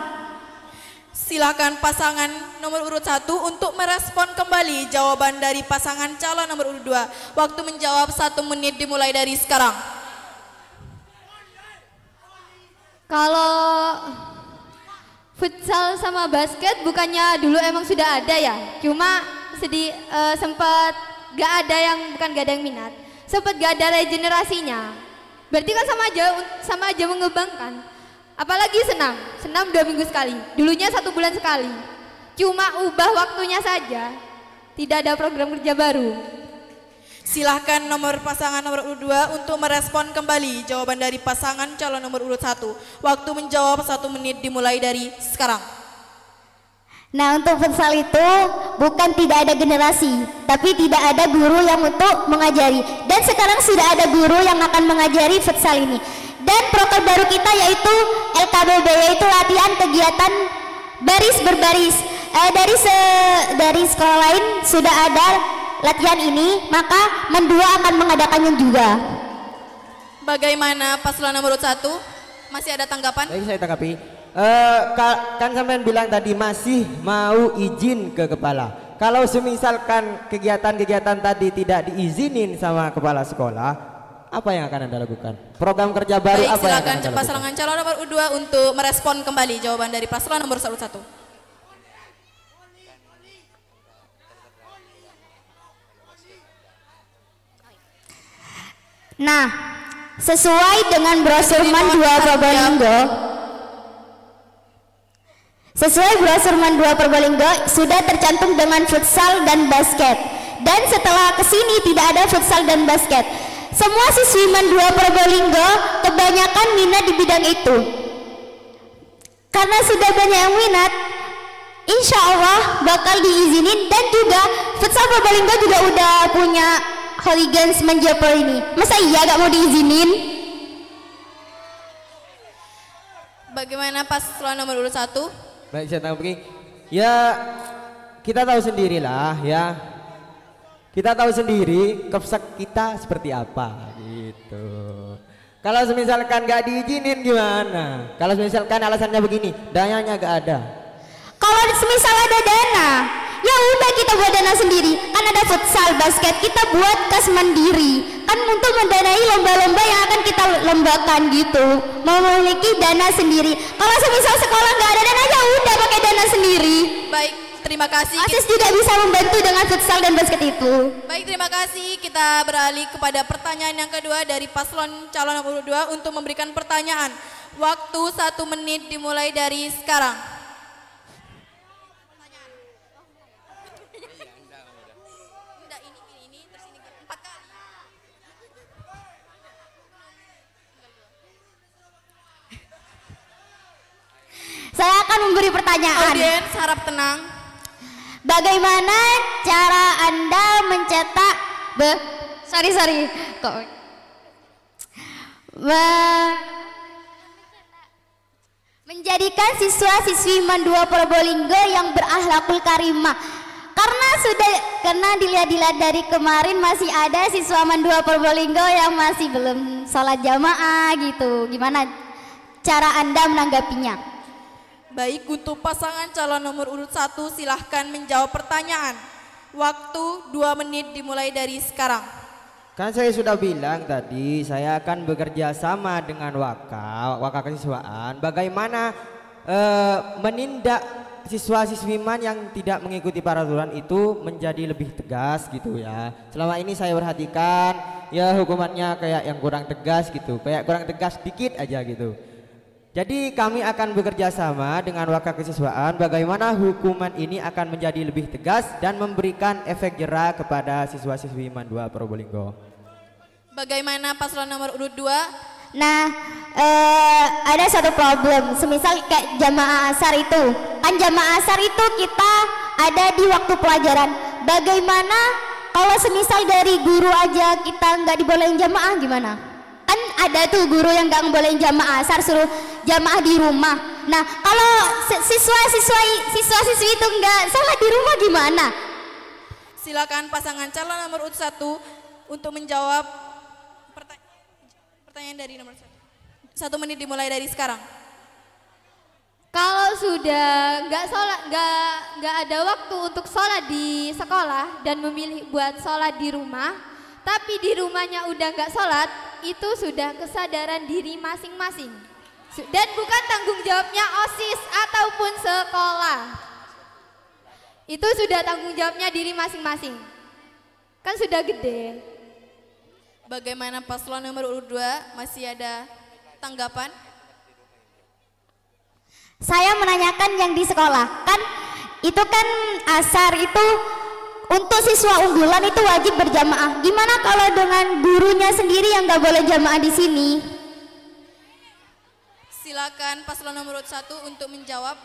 Silakan pasangan nomor urut 1 untuk merespon kembali jawaban dari pasangan calon nomor urut 2. Waktu menjawab 1 menit dimulai dari sekarang. Kalau futsal sama basket bukannya dulu emang sudah ada ya? Cuma sempat gak ada yang minat. Sempat gak ada regenerasinya. Berarti kan sama aja mengembangkan. Apalagi senam 2 minggu sekali. Dulunya 1 bulan sekali. Cuma ubah waktunya saja. Tidak ada program kerja baru. Silahkan pasangan nomor urut 2 untuk merespon kembali jawaban dari pasangan calon nomor urut 1. Waktu menjawab 1 menit dimulai dari sekarang. Nah, untuk futsal itu bukan tidak ada generasi, tapi tidak ada guru yang untuk mengajari. Dan sekarang sudah ada guru yang akan mengajari futsal ini. Dan proker baru kita yaitu LKBB, yaitu latihan kegiatan baris berbaris. Dari sekolah lain sudah ada latihan ini, maka Mendua akan mengadakannya juga. Bagaimana paslon nomor 1? Masih ada tanggapan? Baik, saya tanggapi. Kan sampean bilang tadi masih mau izin ke kepala. Kalau semisalkan kegiatan-kegiatan tadi tidak diizinin sama kepala sekolah, apa yang akan Anda lakukan? Program kerja baru baik, apa yang akan Anda lakukan? pasangan calon nomor urut 2 untuk merespon kembali jawaban dari paslon nomor 1. Nah, sesuai dengan brosur Man 2 Probolinggo, sudah tercantum dengan futsal dan basket. Dan setelah kesini tidak ada futsal dan basket. Semua siswi Man 2 Probolinggo kebanyakan minat di bidang itu. Karena sudah banyak yang minat, insya Allah bakal diizinin. Dan juga futsal Probolinggo juga udah punya hooligans menjepel ini. Masa iya gak mau diizinin? Bagaimana paslon nomor urut 1? Baik, saya tanggapi. Ya, kita tahu sendirilah ya. Kita tahu sendiri kepsek kita seperti apa gitu. Kalau misalkan gak diizinin gimana? Kalau misalkan alasannya begini, dananya gak ada. Kalau misal ada dana, ya udah kita buat dana sendiri. Kan ada futsal, basket, kita buat kas mandiri. Kan untuk mendanai lomba-lomba yang akan kita lombakan gitu. Memiliki dana sendiri. Kalau semisal sekolah nggak ada dana, ya udah pakai dana sendiri. Baik, terima kasih. OSIS juga bisa membantu dengan futsal dan basket itu. Baik, terima kasih. Kita beralih kepada pertanyaan yang kedua dari paslon calon nomor 2 untuk memberikan pertanyaan. Waktu 1 menit dimulai dari sekarang. Saya akan memberi pertanyaan. Audiens harap tenang. Bagaimana cara Anda mencetak menjadikan siswa-siswi Man 2 Probolinggo yang berakhlakul karimah? Karena dilihat dari kemarin masih ada siswa Man 2 Probolinggo yang masih belum sholat jamaah gitu. Gimana cara Anda menanggapinya? Baik, untuk pasangan calon nomor urut 1 silahkan menjawab pertanyaan. Waktu 2 menit dimulai dari sekarang. Kan saya sudah bilang tadi saya akan bekerja sama dengan Waka Kesiswaan. Bagaimana menindak siswa-siswi Man yang tidak mengikuti peraturan itu menjadi lebih tegas gitu ya. Selama ini saya perhatikan ya hukumannya kayak yang kurang tegas gitu. Kayak kurang tegas dikit aja gitu. Jadi kami akan bekerja sama dengan Waka Kesiswaan bagaimana hukuman ini akan menjadi lebih tegas dan memberikan efek jera kepada siswa-siswi Man 2 Probolinggo. Bagaimana paslon nomor urut 2? Nah, ada satu problem. Semisal kayak jamaah asar itu, kan jamaah asar itu kita ada di waktu pelajaran. Bagaimana kalau semisal dari guru aja kita nggak dibolehin jamaah gimana? Kan ada tuh guru yang nggak ngebolehin jamaah asar, suruh jamaah di rumah. Nah, kalau siswa-siswi itu nggak sholat di rumah gimana? Silakan pasangan calon nomor urut 1 untuk menjawab pertanyaan dari nomor 1. 1 menit dimulai dari sekarang. Kalau sudah nggak ada waktu untuk sholat di sekolah dan memilih buat sholat di rumah, tapi di rumahnya udah nggak sholat, itu sudah kesadaran diri masing-masing dan bukan tanggung jawabnya OSIS ataupun sekolah. Itu sudah tanggung jawabnya diri masing-masing. Kan sudah gede. Bagaimana paslon nomor urut 2, masih ada tanggapan? Saya menanyakan yang di sekolah, kan itu kan asar itu untuk siswa unggulan itu wajib berjamaah. Gimana kalau dengan gurunya sendiri yang nggak boleh jamaah di sini? Silakan paslon nomor urut 1 untuk menjawab.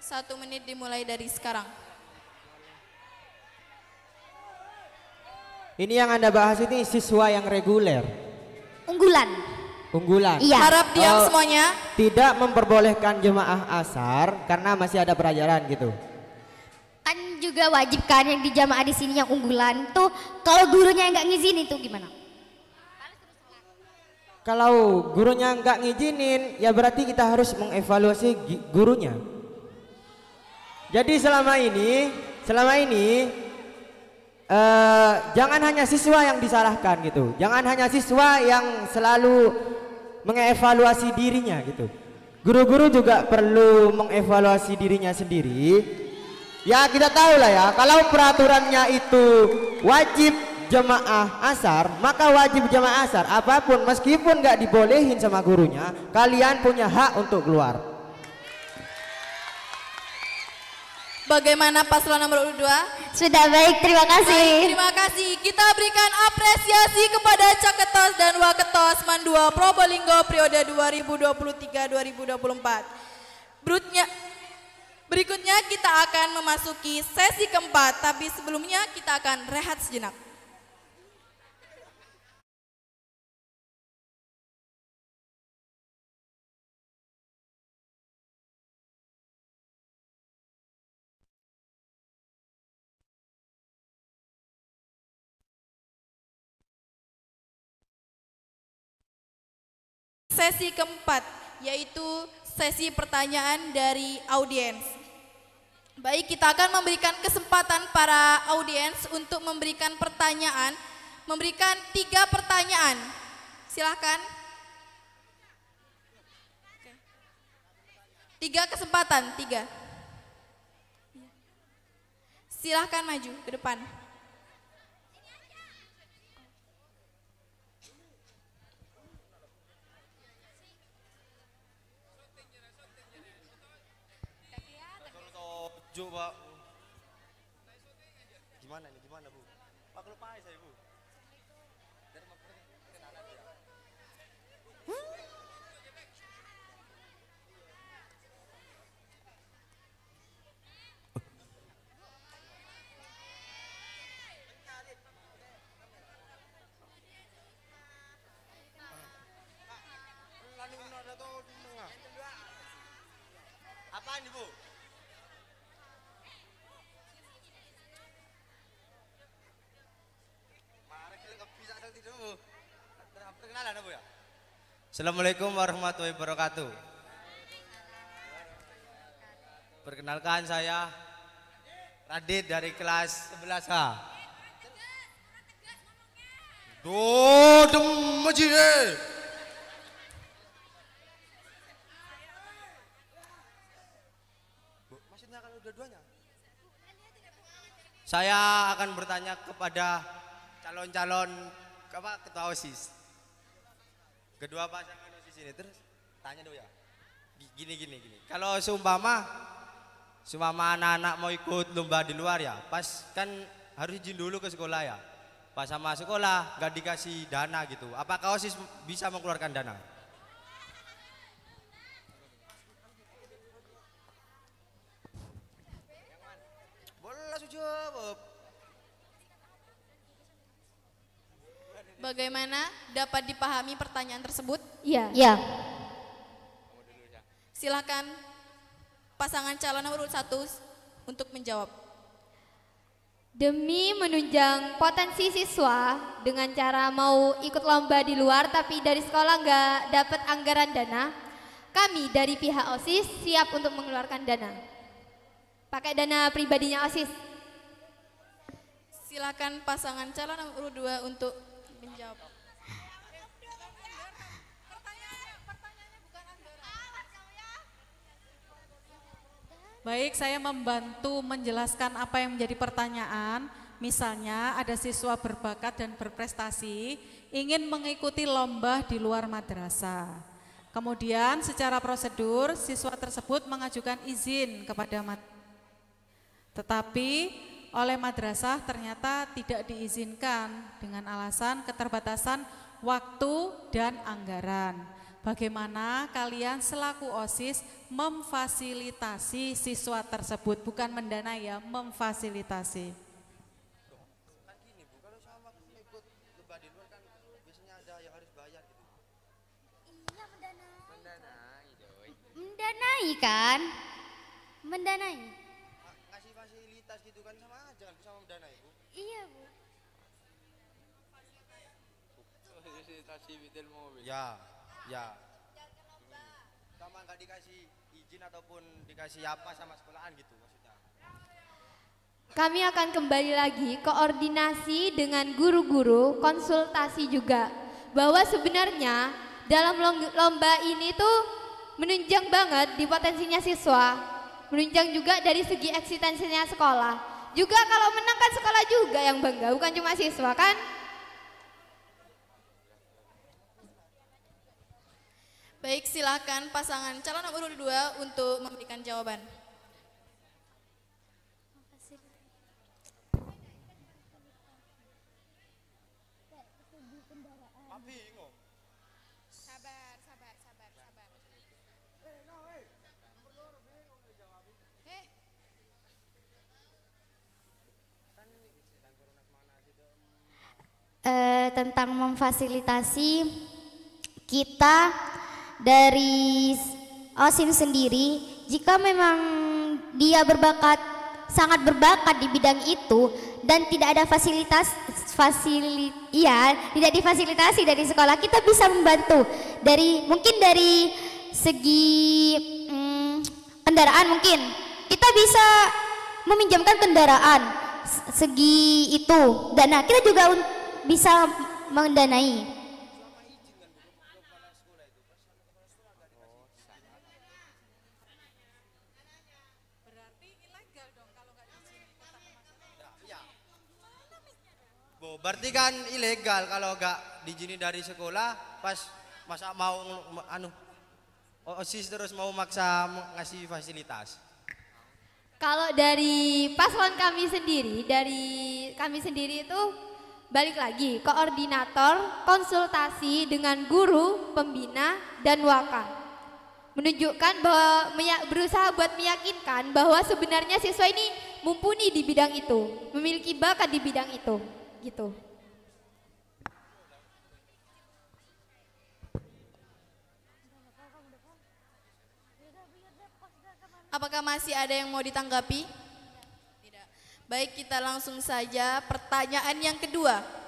1 menit dimulai dari sekarang. Ini yang Anda bahas ini siswa yang reguler. Unggulan. Iya. Harap diam semuanya. Tidak memperbolehkan jemaah asar karena masih ada pelajaran gitu. Kan juga wajib kan yang di jamaah di sini yang unggulan tuh kalau gurunya nggak ngizinin tuh gimana? Kalau gurunya nggak ngizinin ya berarti kita harus mengevaluasi gurunya. Jadi selama ini jangan hanya siswa yang disalahkan gitu. Jangan hanya siswa yang selalu mengevaluasi dirinya gitu. Guru-guru juga perlu mengevaluasi dirinya sendiri. Ya kita tahu lah ya, kalau peraturannya itu wajib jemaah asar, maka wajib jemaah asar apapun meskipun nggak dibolehin sama gurunya, kalian punya hak untuk keluar. Bagaimana paslon nomor urut 2? Sudah baik, terima kasih. Baik, terima kasih. Kita berikan apresiasi kepada Caketos dan Waketos Mandua Probolinggo periode 2023-2024. Berikutnya kita akan memasuki sesi keempat, tapi sebelumnya kita akan rehat sejenak. Sesi keempat, yaitu sesi pertanyaan dari audiens. Baik, kita akan memberikan kesempatan para audiens untuk memberikan pertanyaan, memberikan 3 pertanyaan. Silahkan. 3 kesempatan, 3. Silahkan maju ke depan. Coba gimana nih, gimana Bu? Pak lupa saya Bu. Apaan nih Bu? Assalamualaikum warahmatullahi wabarakatuh. Perkenalkan saya Radit dari kelas 11H. Dodem maji. Maksudnya kan dua-duanya. Saya akan bertanya kepada calon-calon ketua OSIS. Kedua pasangan OSIS ini terus tanya dulu ya. Gini. Kalau seumpama anak-anak mau ikut lomba di luar ya, pas kan harus izin dulu ke sekolah ya. Pas sama sekolah gak dikasih dana gitu. Apakah OSIS bisa mengeluarkan dana? Boleh langsung jawab. Bagaimana dapat dipahami pertanyaan tersebut? Iya. Silakan pasangan calon nomor urut 1 untuk menjawab. Demi menunjang potensi siswa dengan cara mau ikut lomba di luar tapi dari sekolah nggak dapat anggaran dana, kami dari pihak OSIS siap untuk mengeluarkan dana. Pakai dana pribadinya OSIS. Silakan pasangan calon nomor urut 2 untuk menjawab. Baik, saya membantu menjelaskan apa yang menjadi pertanyaan. Misalnya ada siswa berbakat dan berprestasi ingin mengikuti lomba di luar madrasah. Kemudian secara prosedur siswa tersebut mengajukan izin kepada tetapi oleh madrasah ternyata tidak diizinkan dengan alasan keterbatasan waktu dan anggaran. Bagaimana kalian selaku OSIS memfasilitasi siswa tersebut, bukan mendanai ya, memfasilitasi. Kan gini Bu, kalau sama ikut lomba di luar kan biasanya ada yang harus bayar gitu. Iya, mendanai. Mendanai kan? Mendanai. Ngasih fasilitas gitu kan sama aja kan sama mendanai Bu. Iya, Bu. Fasilitasi bidil mobil. Ya. Sama nggak dikasih izin ataupun dikasih apa sama sekolahan gitu maksudnya. Kami akan kembali lagi koordinasi dengan guru-guru, konsultasi juga bahwa sebenarnya dalam lomba ini tuh menunjang banget di potensinya siswa, menunjang juga dari segi eksistensinya sekolah. Juga kalau menang kan sekolah juga yang bangga, bukan cuma siswa kan? Baik, silakan pasangan calon nomor urut 2 untuk memberikan jawaban. Tentang memfasilitasi kita dari OSIM sendiri, jika memang dia sangat berbakat di bidang itu dan tidak ada tidak difasilitasi dari sekolah, kita bisa membantu mungkin dari segi kendaraan, mungkin kita bisa meminjamkan kendaraan segi itu dana, kita juga bisa mendanai. Berarti kan ilegal kalau nggak diizinin dari sekolah, pas masa mau OSIS terus mau maksa ngasih fasilitas. Kalau dari paslon kami sendiri itu balik lagi koordinator konsultasi dengan guru, pembina dan waka. Menunjukkan bahwa berusaha buat meyakinkan bahwa sebenarnya siswa ini mumpuni di bidang itu, memiliki bakat di bidang itu. Gitu. Apakah masih ada yang mau ditanggapi? Tidak. Baik, kita langsung saja pertanyaan yang kedua.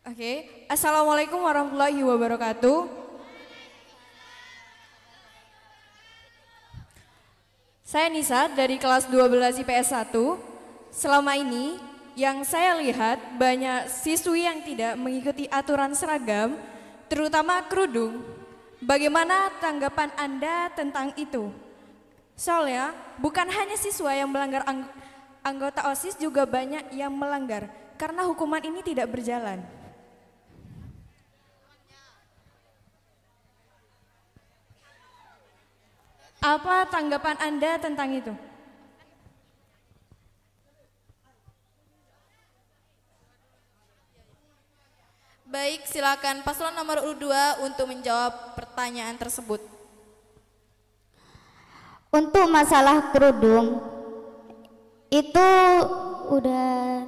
Oke, Assalamualaikum warahmatullahi wabarakatuh. Saya Nisa dari kelas 12 IPS 1. Selama ini yang saya lihat banyak siswi yang tidak mengikuti aturan seragam, terutama kerudung. Bagaimana tanggapan Anda tentang itu? Soalnya bukan hanya siswa yang melanggar anggota OSIS, juga banyak yang melanggar karena hukuman ini tidak berjalan. Apa tanggapan Anda tentang itu? Baik, silakan paslon nomor urut 2 untuk menjawab pertanyaan tersebut. Untuk masalah kerudung, Itu udah.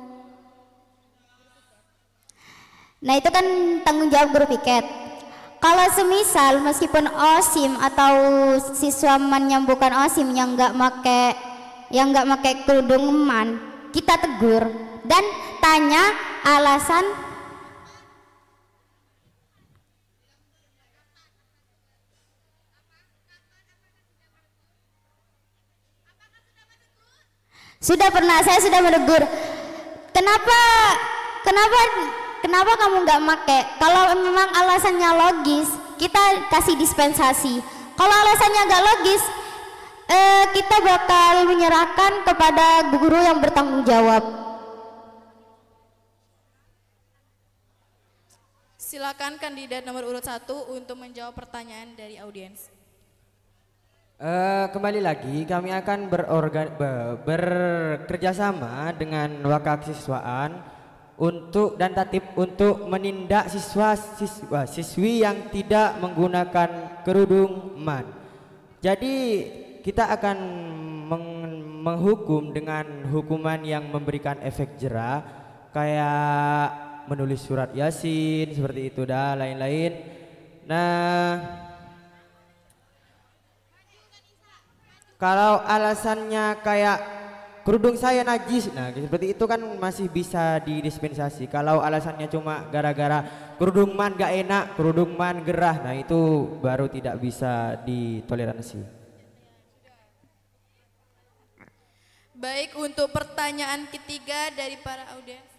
Nah itu kan tanggung jawab guru piket. Kalau semisal meskipun OSIM atau siswa man yang bukan OSIM yang nggak make kerudung man, kita tegur dan tanya alasan. Sudah pernah, saya sudah menegur. Kenapa kamu nggak make? Kalau memang alasannya logis, kita kasih dispensasi. Kalau alasannya nggak logis, kita bakal menyerahkan kepada guru yang bertanggung jawab. Silakan kandidat nomor urut 1 untuk menjawab pertanyaan dari audiens. Kembali lagi kami akan bekerja sama dengan wakasiswaan untuk dan tatip untuk menindak siswi yang tidak menggunakan kerudung man. Jadi kita akan menghukum dengan hukuman yang memberikan efek jera kayak menulis surat Yasin seperti itu dan lain-lain. Nah, kalau alasannya kayak kerudung saya najis, nah seperti itu kan masih bisa didispensasi. Kalau alasannya cuma gara-gara kerudung man gak enak, kerudung man gerah, nah itu baru tidak bisa ditoleransi. Baik, untuk pertanyaan ketiga dari para audiens.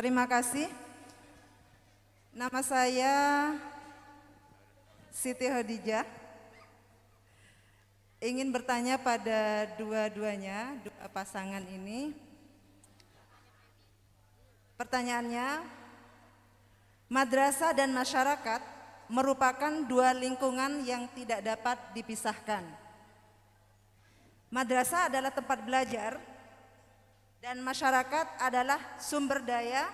Terima kasih. Nama saya Siti Khadijah. Ingin bertanya pada dua-duanya, dua pasangan ini. Pertanyaannya, madrasah dan masyarakat merupakan dua lingkungan yang tidak dapat dipisahkan. Madrasah adalah tempat belajar dan masyarakat adalah sumber daya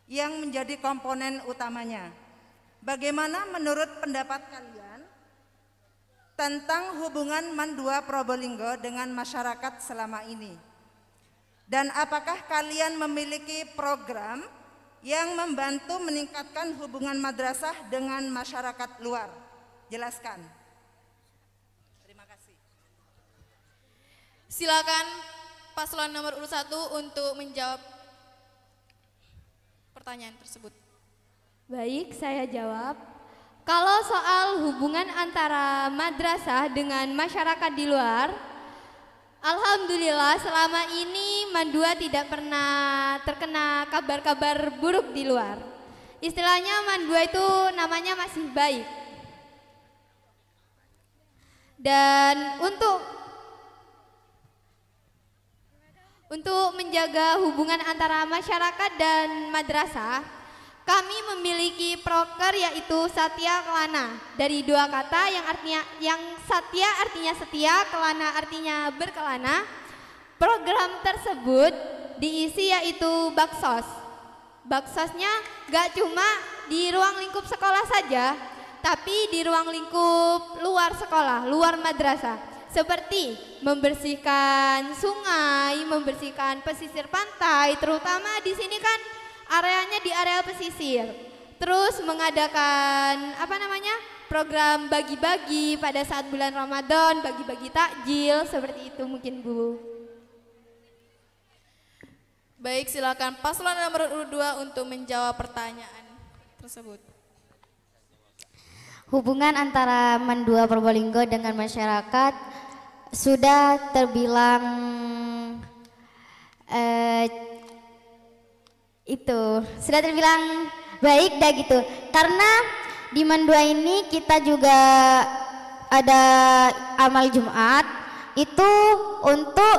yang menjadi komponen utamanya. Bagaimana menurut pendapat kalian tentang hubungan Man 2 Probolinggo dengan masyarakat selama ini? Dan apakah kalian memiliki program yang membantu meningkatkan hubungan madrasah dengan masyarakat luar? Jelaskan. Terima kasih. Silakan paslon nomor urut 1 untuk menjawab pertanyaan tersebut. Baik, saya jawab. Kalau soal hubungan antara madrasah dengan masyarakat di luar, alhamdulillah selama ini Man 2 tidak pernah terkena kabar-kabar buruk di luar. Istilahnya Man 2 itu namanya masih baik. Dan untuk menjaga hubungan antara masyarakat dan madrasah, kami memiliki proker yaitu Satya Kelana, dari dua kata yang Satya artinya setia, Kelana artinya berkelana. Program tersebut diisi yaitu baksos. Baksosnya gak cuma di ruang lingkup sekolah saja, tapi di ruang lingkup luar sekolah, luar madrasah. Seperti membersihkan sungai, membersihkan pesisir pantai, terutama di sini kan areanya di area pesisir. Terus mengadakan program bagi-bagi pada saat bulan Ramadan, bagi-bagi takjil, seperti itu mungkin Bu. Baik, silakan paslon nomor urut 2 untuk menjawab pertanyaan tersebut. Hubungan antara Men 2 Probolinggo dengan masyarakat sudah terbilang sudah terbilang baik dah gitu. Karena di Men 2 ini kita juga ada amal Jumat itu untuk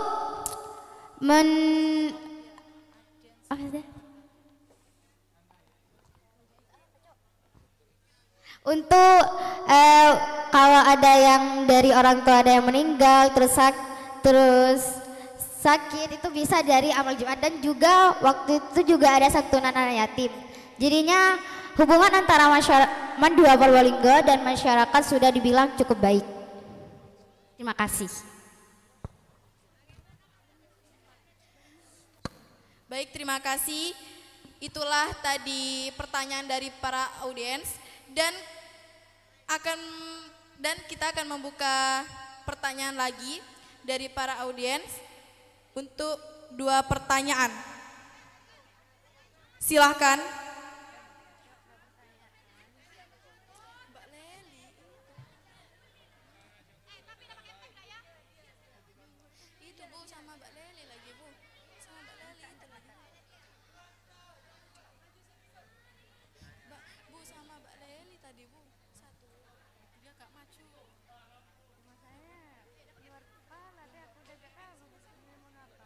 untuk kalau ada yang dari orang tua ada yang meninggal terus sakit itu bisa dari amal Jumat, dan juga waktu itu juga ada santunan anak yatim. Jadinya hubungan antara Men 2 Probolinggo dan masyarakat sudah dibilang cukup baik. Terima kasih. Baik, terima kasih. Itulah tadi pertanyaan dari para audiens, dan kita akan membuka pertanyaan lagi dari para audiens untuk 2 pertanyaan. Silahkan. Itu Bu, sama Mbak Leli lagi Bu. Sama Mbak Leli itu lagi. Bu sama Mbak Leli tadi Bu. Satu. Dia gak maju. Sama saya. Luar kepala deh, aku udah gak tahu mau apa.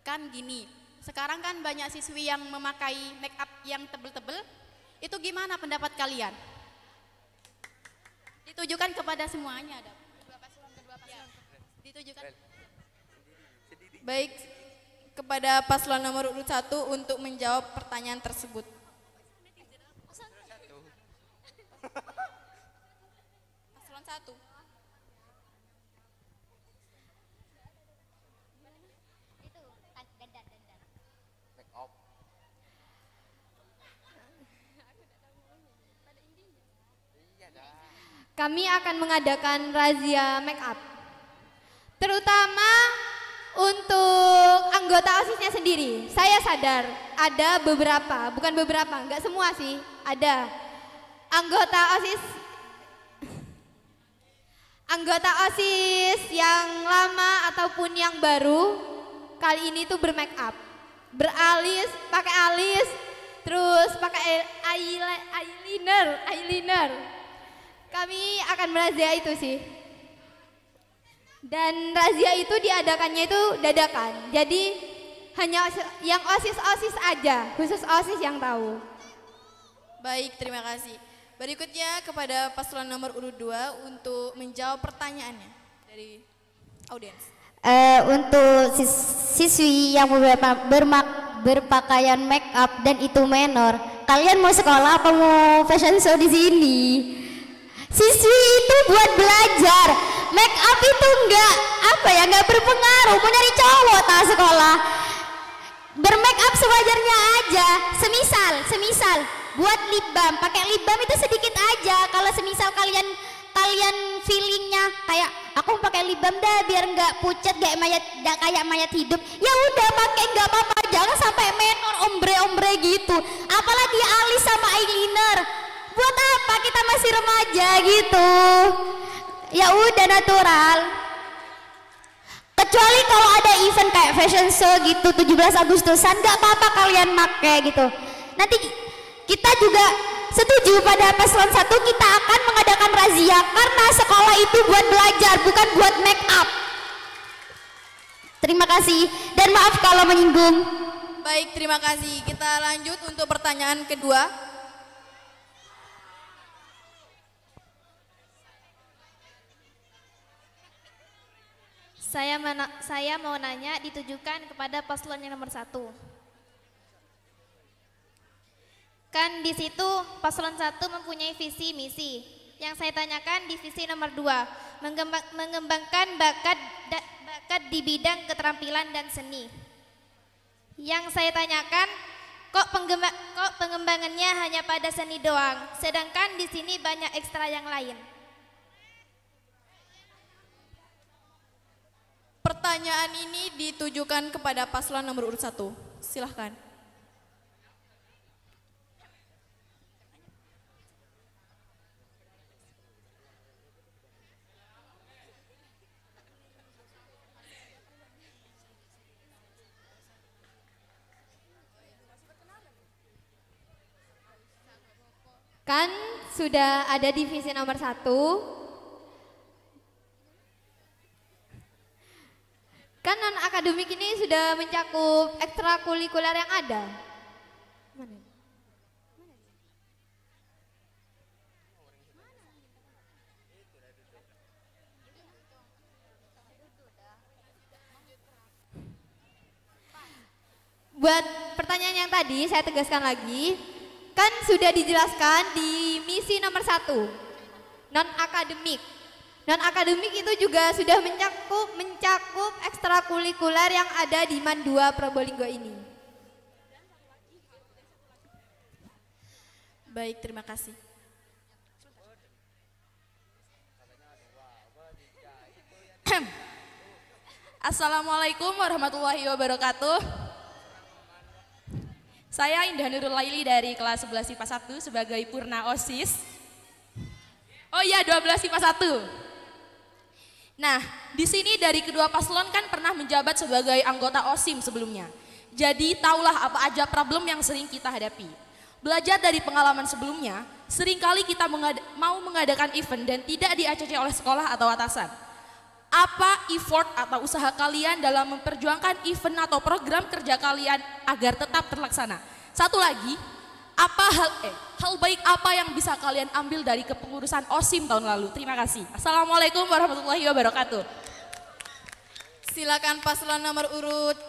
Kan gini, sekarang kan banyak siswi yang memakai make up yang tebel-tebel, itu gimana pendapat kalian? Ditujukan kepada semuanya, ada kedua paslon. Ditujukan. Baik, kepada paslon nomor urut 1 untuk menjawab pertanyaan tersebut. Paslon 1. Kami akan mengadakan razia make up, terutama untuk anggota OSISnya sendiri. Saya sadar ada beberapa, bukan beberapa, enggak semua sih, ada anggota OSIS yang lama ataupun yang baru kali ini tuh bermake up, beralis, pakai alis, terus pakai eyeliner. Kami akan merazia itu sih. Dan razia itu diadakannya itu dadakan. Jadi hanya yang OSIS aja, khusus OSIS yang tahu. Baik, terima kasih. Berikutnya kepada paslon nomor urut 2 untuk menjawab pertanyaannya dari audiens. Untuk siswi yang berpakaian make up dan itu menor, kalian mau sekolah apa mau fashion show di sini? Siswi itu buat belajar, make up itu enggak berpengaruh. Mau nyari cowok tak sekolah, bermake up sewajarnya aja. Semisal buat lip balm, pakai lip balm itu sedikit aja. Kalau semisal kalian feelingnya kayak aku pakai lip balm dah biar nggak pucat kayak mayat hidup, ya udah pakai, nggak apa-apa. Jangan sampai menor ombre gitu, apalagi alis sama eyeliner. Buat apa, kita masih remaja gitu. Ya udah natural. Kecuali kalau ada event kayak fashion show gitu 17 Agustusan, nggak apa-apa kalian pakai gitu. Nanti kita juga setuju pada paslon 1, kita akan mengadakan razia karena sekolah itu buat belajar, bukan buat make up. Terima kasih dan maaf kalau menyinggung. Baik, terima kasih. Kita lanjut untuk pertanyaan kedua. Saya mau nanya ditujukan kepada paslon yang nomor 1. Kan di situ paslon 1 mempunyai visi misi. Yang saya tanyakan di visi nomor 2, mengembangkan bakat di bidang keterampilan dan seni. Yang saya tanyakan, kok pengembangannya hanya pada seni doang, sedangkan di sini banyak ekstra yang lain. Pertanyaan ini ditujukan kepada paslon nomor urut 1. Silahkan. Kan sudah ada divisi nomor 1. Kan non-akademik ini sudah mencakup ekstrakurikuler yang ada. Mana? Buat pertanyaan yang tadi saya tegaskan lagi, kan sudah dijelaskan di misi nomor 1, non-akademik. Non-akademik itu juga sudah mencakup ekstrakurikuler yang ada di MAN 2 Probolinggo ini. Baik, terima kasih. Assalamualaikum warahmatullahi wabarakatuh. Saya Indah Nurul Laili dari kelas 11 IPA 1 sebagai Purna OSIS. Oh iya, 12 IPA 1. Nah, di sini dari kedua paslon kan pernah menjabat sebagai anggota OSIM sebelumnya. Jadi tahulah apa aja problem yang sering kita hadapi. Belajar dari pengalaman sebelumnya, seringkali kita mau mengadakan event dan tidak di-ACC oleh sekolah atau atasan. Apa effort atau usaha kalian dalam memperjuangkan event atau program kerja kalian agar tetap terlaksana? Satu lagi, hal baik apa yang bisa kalian ambil dari kepengurusan OSIM tahun lalu? Terima kasih. Assalamualaikum warahmatullahi wabarakatuh. Silakan paslon nomor urut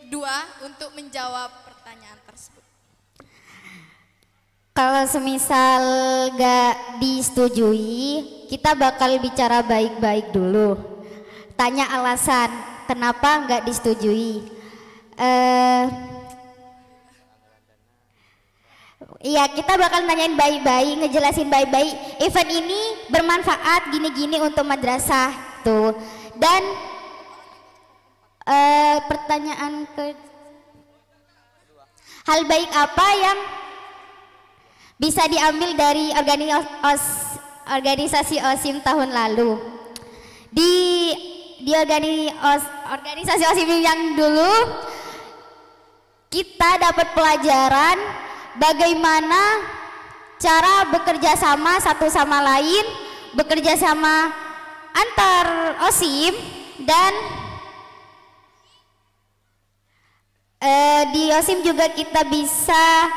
2 untuk menjawab pertanyaan tersebut. Kalau semisal gak disetujui, kita bakal bicara baik-baik dulu. Tanya alasan kenapa gak disetujui. Iya, kita bakal nanyain baik-baik, ngejelasin baik-baik. Event ini bermanfaat gini-gini untuk madrasah tuh. Dan pertanyaan ke hal baik apa yang bisa diambil dari organisasi OSIM tahun lalu? Di organisasi OSIM yang dulu kita dapat pelajaran bagaimana cara bekerja sama satu sama lain, bekerja sama antar OSIM, dan di OSIM juga kita bisa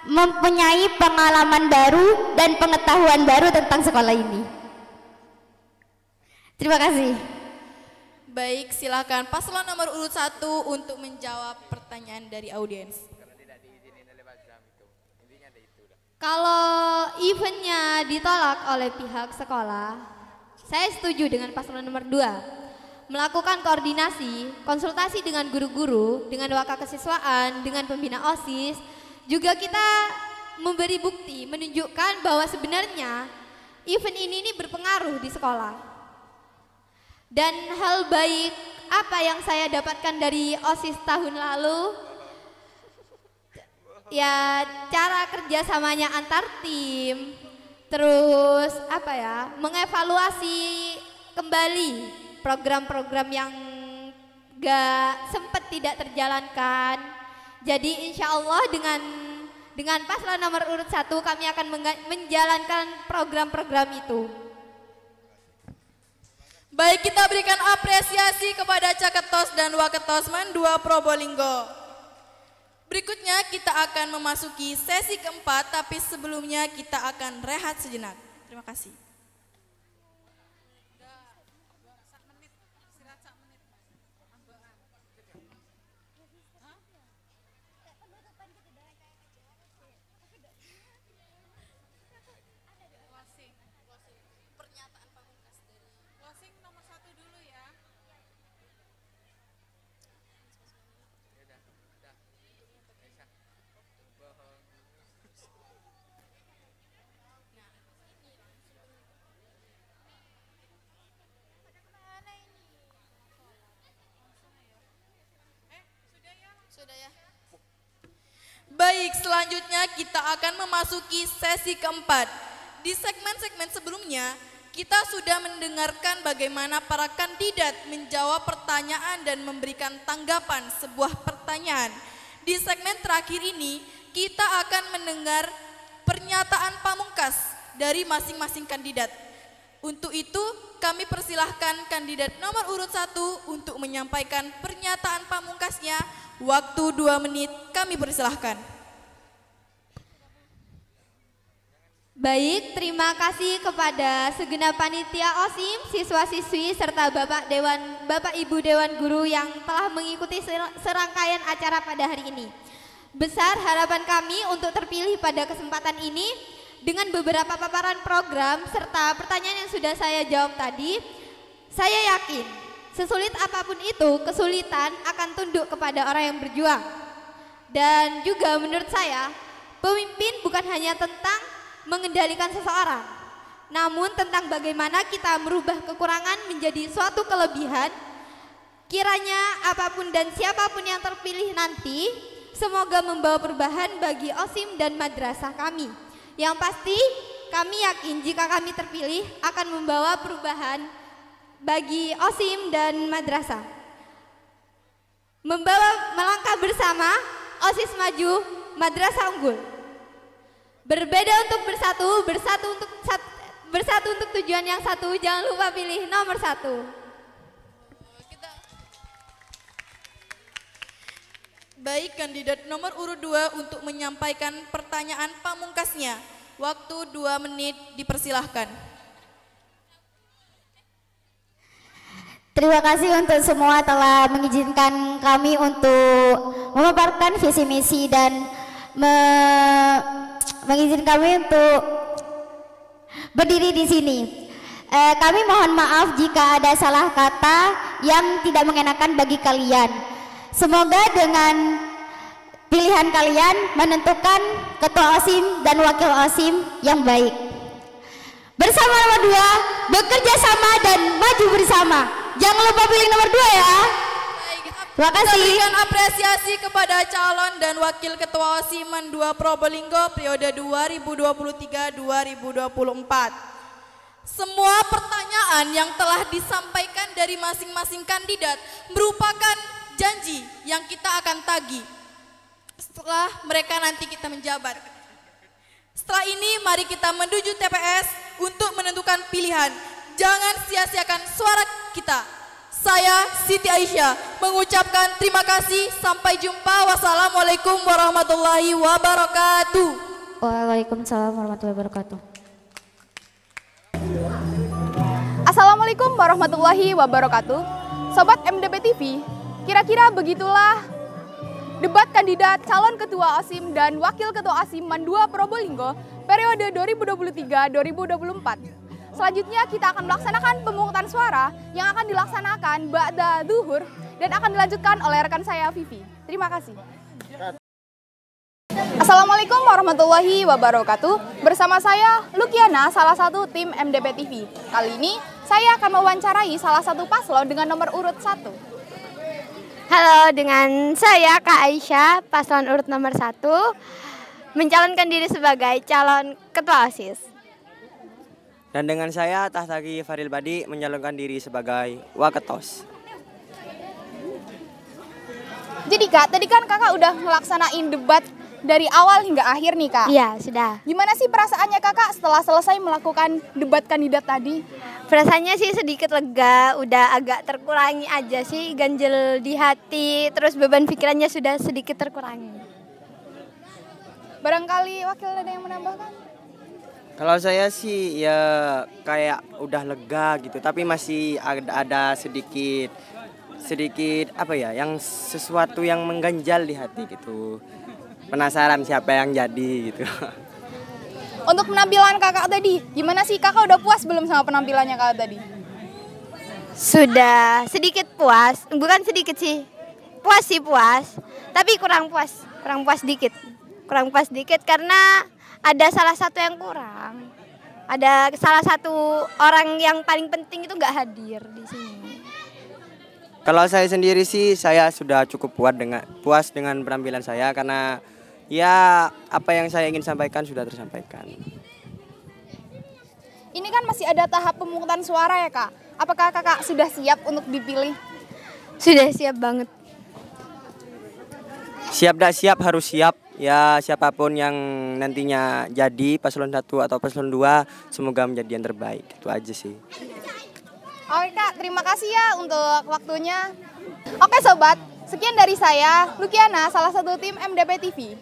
mempunyai pengalaman baru dan pengetahuan baru tentang sekolah ini. Terima kasih. Baik, silakan paslon nomor urut 1 untuk menjawab pertanyaan dari audiens. Kalau eventnya ditolak oleh pihak sekolah, saya setuju dengan paslon nomor 2. Melakukan koordinasi, konsultasi dengan guru-guru, dengan wakil kesiswaan, dengan pembina OSIS. Juga kita memberi bukti, menunjukkan bahwa sebenarnya event ini berpengaruh di sekolah. Dan hal baik apa yang saya dapatkan dari OSIS tahun lalu? Ya, cara kerjasamanya antar tim, terus mengevaluasi kembali program-program yang gak sempat tidak terjalankan. Jadi insya Allah dengan paslon nomor urut 1 kami akan menjalankan program-program itu. Baik, kita berikan apresiasi kepada Caketos dan Waketosman 2 Probolinggo. Berikutnya kita akan memasuki sesi keempat, tapi sebelumnya kita akan rehat sejenak. Terima kasih. Baik, selanjutnya kita akan memasuki sesi keempat. Di segmen-segmen sebelumnya, kita sudah mendengarkan bagaimana para kandidat menjawab pertanyaan dan memberikan tanggapan sebuah pertanyaan. Di segmen terakhir ini, kita akan mendengar pernyataan pamungkas dari masing-masing kandidat. Untuk itu, kami persilahkan kandidat nomor urut 1 untuk menyampaikan pernyataan pamungkasnya. Waktu 2 menit, kami persilahkan. Baik, terima kasih kepada segenap panitia OSIM, siswa-siswi, serta Bapak Ibu Dewan Guru yang telah mengikuti serangkaian acara pada hari ini. Besar harapan kami untuk terpilih pada kesempatan ini dengan beberapa paparan program serta pertanyaan yang sudah saya jawab tadi. Saya yakin sesulit apapun itu, kesulitan akan tunduk kepada orang yang berjuang. Dan juga menurut saya, pemimpin bukan hanya tentang mengendalikan seseorang, namun tentang bagaimana kita merubah kekurangan menjadi suatu kelebihan. Kiranya apapun dan siapapun yang terpilih nanti, semoga membawa perubahan bagi OSIM dan madrasah kami. Yang pasti kami yakin jika kami terpilih akan membawa perubahan bagi OSIM dan madrasah. Melangkah bersama, OSIS maju, madrasah unggul. Berbeda untuk bersatu, bersatu untuk tujuan yang satu. Jangan lupa pilih nomor 1. Baik, kandidat nomor urut 2 untuk menyampaikan pertanyaan pamungkasnya. Waktu 2 menit, dipersilahkan. Terima kasih untuk semua telah mengizinkan kami untuk memaparkan visi misi dan mengizinkan kami untuk berdiri di sini. Kami mohon maaf jika ada salah kata yang tidak mengenakan bagi kalian. Semoga dengan pilihan kalian menentukan ketua OSIM dan wakil OSIM yang baik. Bersama nomor 2, bekerja sama dan maju bersama. Jangan lupa pilih nomor 2 ya. Terima kasih. Kita berikan apresiasi kepada calon dan wakil ketua OSIM 2 Probolinggo periode 2023-2024. Semua pertanyaan yang telah disampaikan dari masing-masing kandidat merupakan janji yang kita akan tagih setelah mereka nanti kita menjabat. Setelah ini mari kita menuju TPS untuk menentukan pilihan. Jangan sia-siakan suara kita. Saya Siti Aisyah mengucapkan terima kasih. Sampai jumpa. Wassalamualaikum warahmatullahi wabarakatuh. Waalaikumsalam warahmatullahi wabarakatuh. Assalamualaikum warahmatullahi wabarakatuh. Sobat MDP TV, kira-kira begitulah debat kandidat calon ketua OSIM dan wakil ketua OSIM 2 Probolinggo periode 2023-2024. Selanjutnya kita akan melaksanakan pemungutan suara yang akan dilaksanakan ba'da zuhur dan akan dilanjutkan oleh rekan saya Vivi. Terima kasih. Assalamualaikum warahmatullahi wabarakatuh. Bersama saya Lukiana, salah satu tim MDP TV. Kali ini saya akan mewawancarai salah satu paslon dengan nomor urut 1. Halo, dengan saya Kak Aisyah, paslon urut nomor 1, mencalonkan diri sebagai calon ketua OSIS. Dan dengan saya Tahtagi Faril Badi menyalurkan diri sebagai waketos. Jadi Kak, tadi kan Kakak udah ngelaksanain debat dari awal hingga akhir nih Kak. Iya, sudah. Gimana sih perasaannya Kakak setelah selesai melakukan debat kandidat tadi? Perasaannya sih sedikit lega, udah agak terkurangi aja sih, ganjel di hati, terus beban pikirannya sudah sedikit terkurangi. Barangkali wakil ada yang menambahkan? Kalau saya sih ya kayak udah lega gitu, tapi masih ada sedikit apa ya, yang sesuatu yang mengganjal di hati gitu. Penasaran siapa yang jadi gitu. Untuk penampilan kakak tadi, gimana sih, kakak udah puas belum sama penampilannya kakak tadi? Sudah sedikit puas, bukan sedikit sih, puas, tapi kurang puas dikit karena ada salah satu yang kurang, ada salah satu orang yang paling penting itu nggak hadir di sini. Kalau saya sendiri sih saya sudah cukup puas dengan penampilan saya karena ya apa yang saya ingin sampaikan sudah tersampaikan. Ini kan masih ada tahap pemungutan suara ya kak, apakah kakak sudah siap untuk dipilih? Sudah siap banget. Siap dah siap, harus siap. Ya siapapun yang nantinya jadi paslon 1 atau paslon 2 semoga menjadi yang terbaik. Itu aja sih. Oke kak, terima kasih ya untuk waktunya. Oke sobat, sekian dari saya, Lukiana, salah satu tim MDP TV.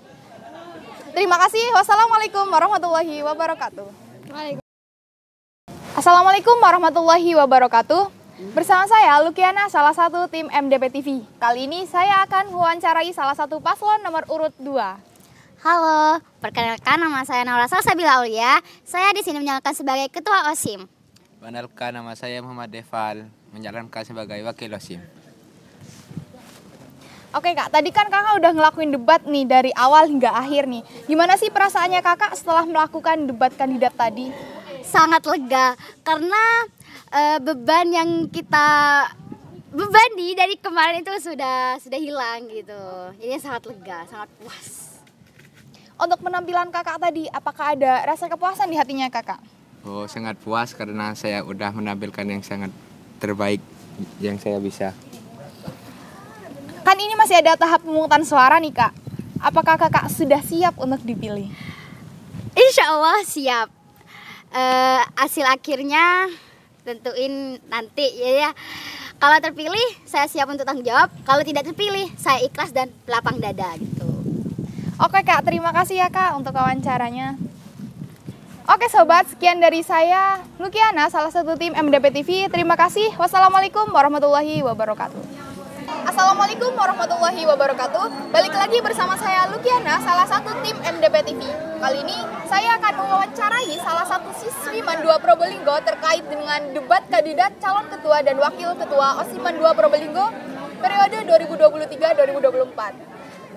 Terima kasih, wassalamualaikum warahmatullahi wabarakatuh. Assalamualaikum warahmatullahi wabarakatuh. Bersama saya Lukiana, salah satu tim MDP TV. Kali ini saya akan mewawancarai salah satu paslon nomor urut 2. Halo, perkenalkan nama saya Naura Salsabila Aulia. Saya di sini menjalankan sebagai Ketua OSIM. Perkenalkan nama saya Muhammad Deval, menjalankan sebagai Wakil OSIM. Oke kak, tadi kan kakak udah ngelakuin debat nih dari awal hingga akhir nih. Gimana sih perasaannya kakak setelah melakukan debat kandidat tadi? Sangat lega karena beban yang kita bebani dari kemarin itu sudah hilang gitu. Jadi sangat lega, sangat puas. Untuk penampilan kakak tadi, apakah ada rasa kepuasan di hatinya kakak? Oh, sangat puas karena saya udah menampilkan yang sangat terbaik yang saya bisa. Kan ini masih ada tahap pemungutan suara nih kak. Apakah kakak sudah siap untuk dipilih? Insya Allah siap. Hasil akhirnya tentuin nanti ya. Kalau terpilih saya siap untuk tanggung jawab. Kalau tidak terpilih saya ikhlas dan lapang dada gitu. Oke kak, terima kasih ya kak untuk wawancaranya. Oke sobat, sekian dari saya Lukiana, salah satu tim MDP TV. Terima kasih. Wassalamualaikum warahmatullahi wabarakatuh. Assalamualaikum warahmatullahi wabarakatuh. Balik lagi bersama saya Lukiana, salah satu tim MDP TV. Kali ini saya akan mewawancarai salah satu siswi MAN 2 Probolinggo terkait dengan debat kandidat calon ketua dan wakil ketua OSIM MAN 2 Probolinggo periode 2023-2024.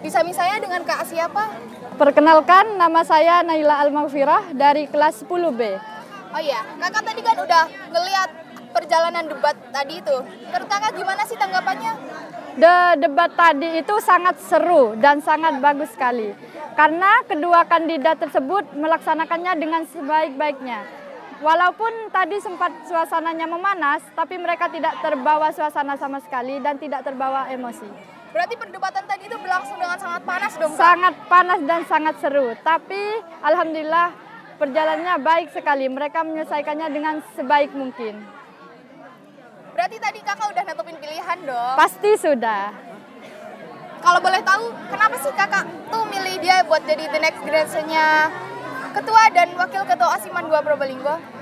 Di samping saya dengan Kak siapa? Perkenalkan, nama saya Naila Al-Maghfirah dari kelas 10B. Oh iya, kakak tadi kan udah ngeliat perjalanan debat tadi itu. Menurut kakak gimana sih tanggapannya? Debat tadi itu sangat seru dan sangat bagus sekali. Karena kedua kandidat tersebut melaksanakannya dengan sebaik-baiknya. Walaupun tadi sempat suasananya memanas, tapi mereka tidak terbawa suasana sama sekali dan tidak terbawa emosi. Berarti perdebatan tadi itu berlangsung dengan sangat panas dong, Kak? Sangat panas dan sangat seru. Tapi alhamdulillah perjalanannya baik sekali. Mereka menyelesaikannya dengan sebaik mungkin. Berarti tadi kakak udah nentuin pilihan dong? Pasti sudah. Kalau boleh tahu, kenapa sih kakak tuh milih dia buat jadi the next generation-nya ketua dan wakil ketua OSIM MAN 2 Probolinggo?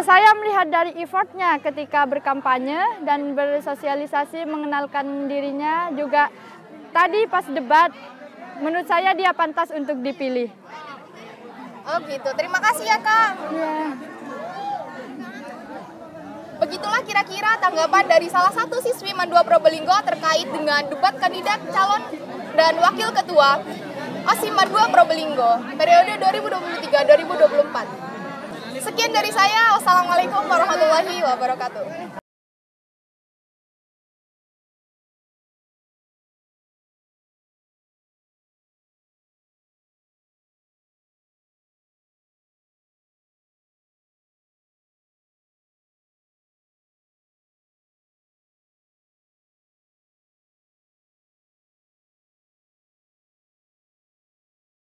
Saya melihat dari effortnya ketika berkampanye dan bersosialisasi mengenalkan dirinya. Juga tadi pas debat, menurut saya dia pantas untuk dipilih. Oh gitu, terima kasih ya Kak. Yeah. Begitulah kira-kira tanggapan dari salah satu siswi MAN 2 Probolinggo terkait dengan debat kandidat calon dan wakil ketua OSIM MAN 2 Probolinggo periode 2023-2024. Sekian dari saya, wassalamualaikum warahmatullahi wabarakatuh.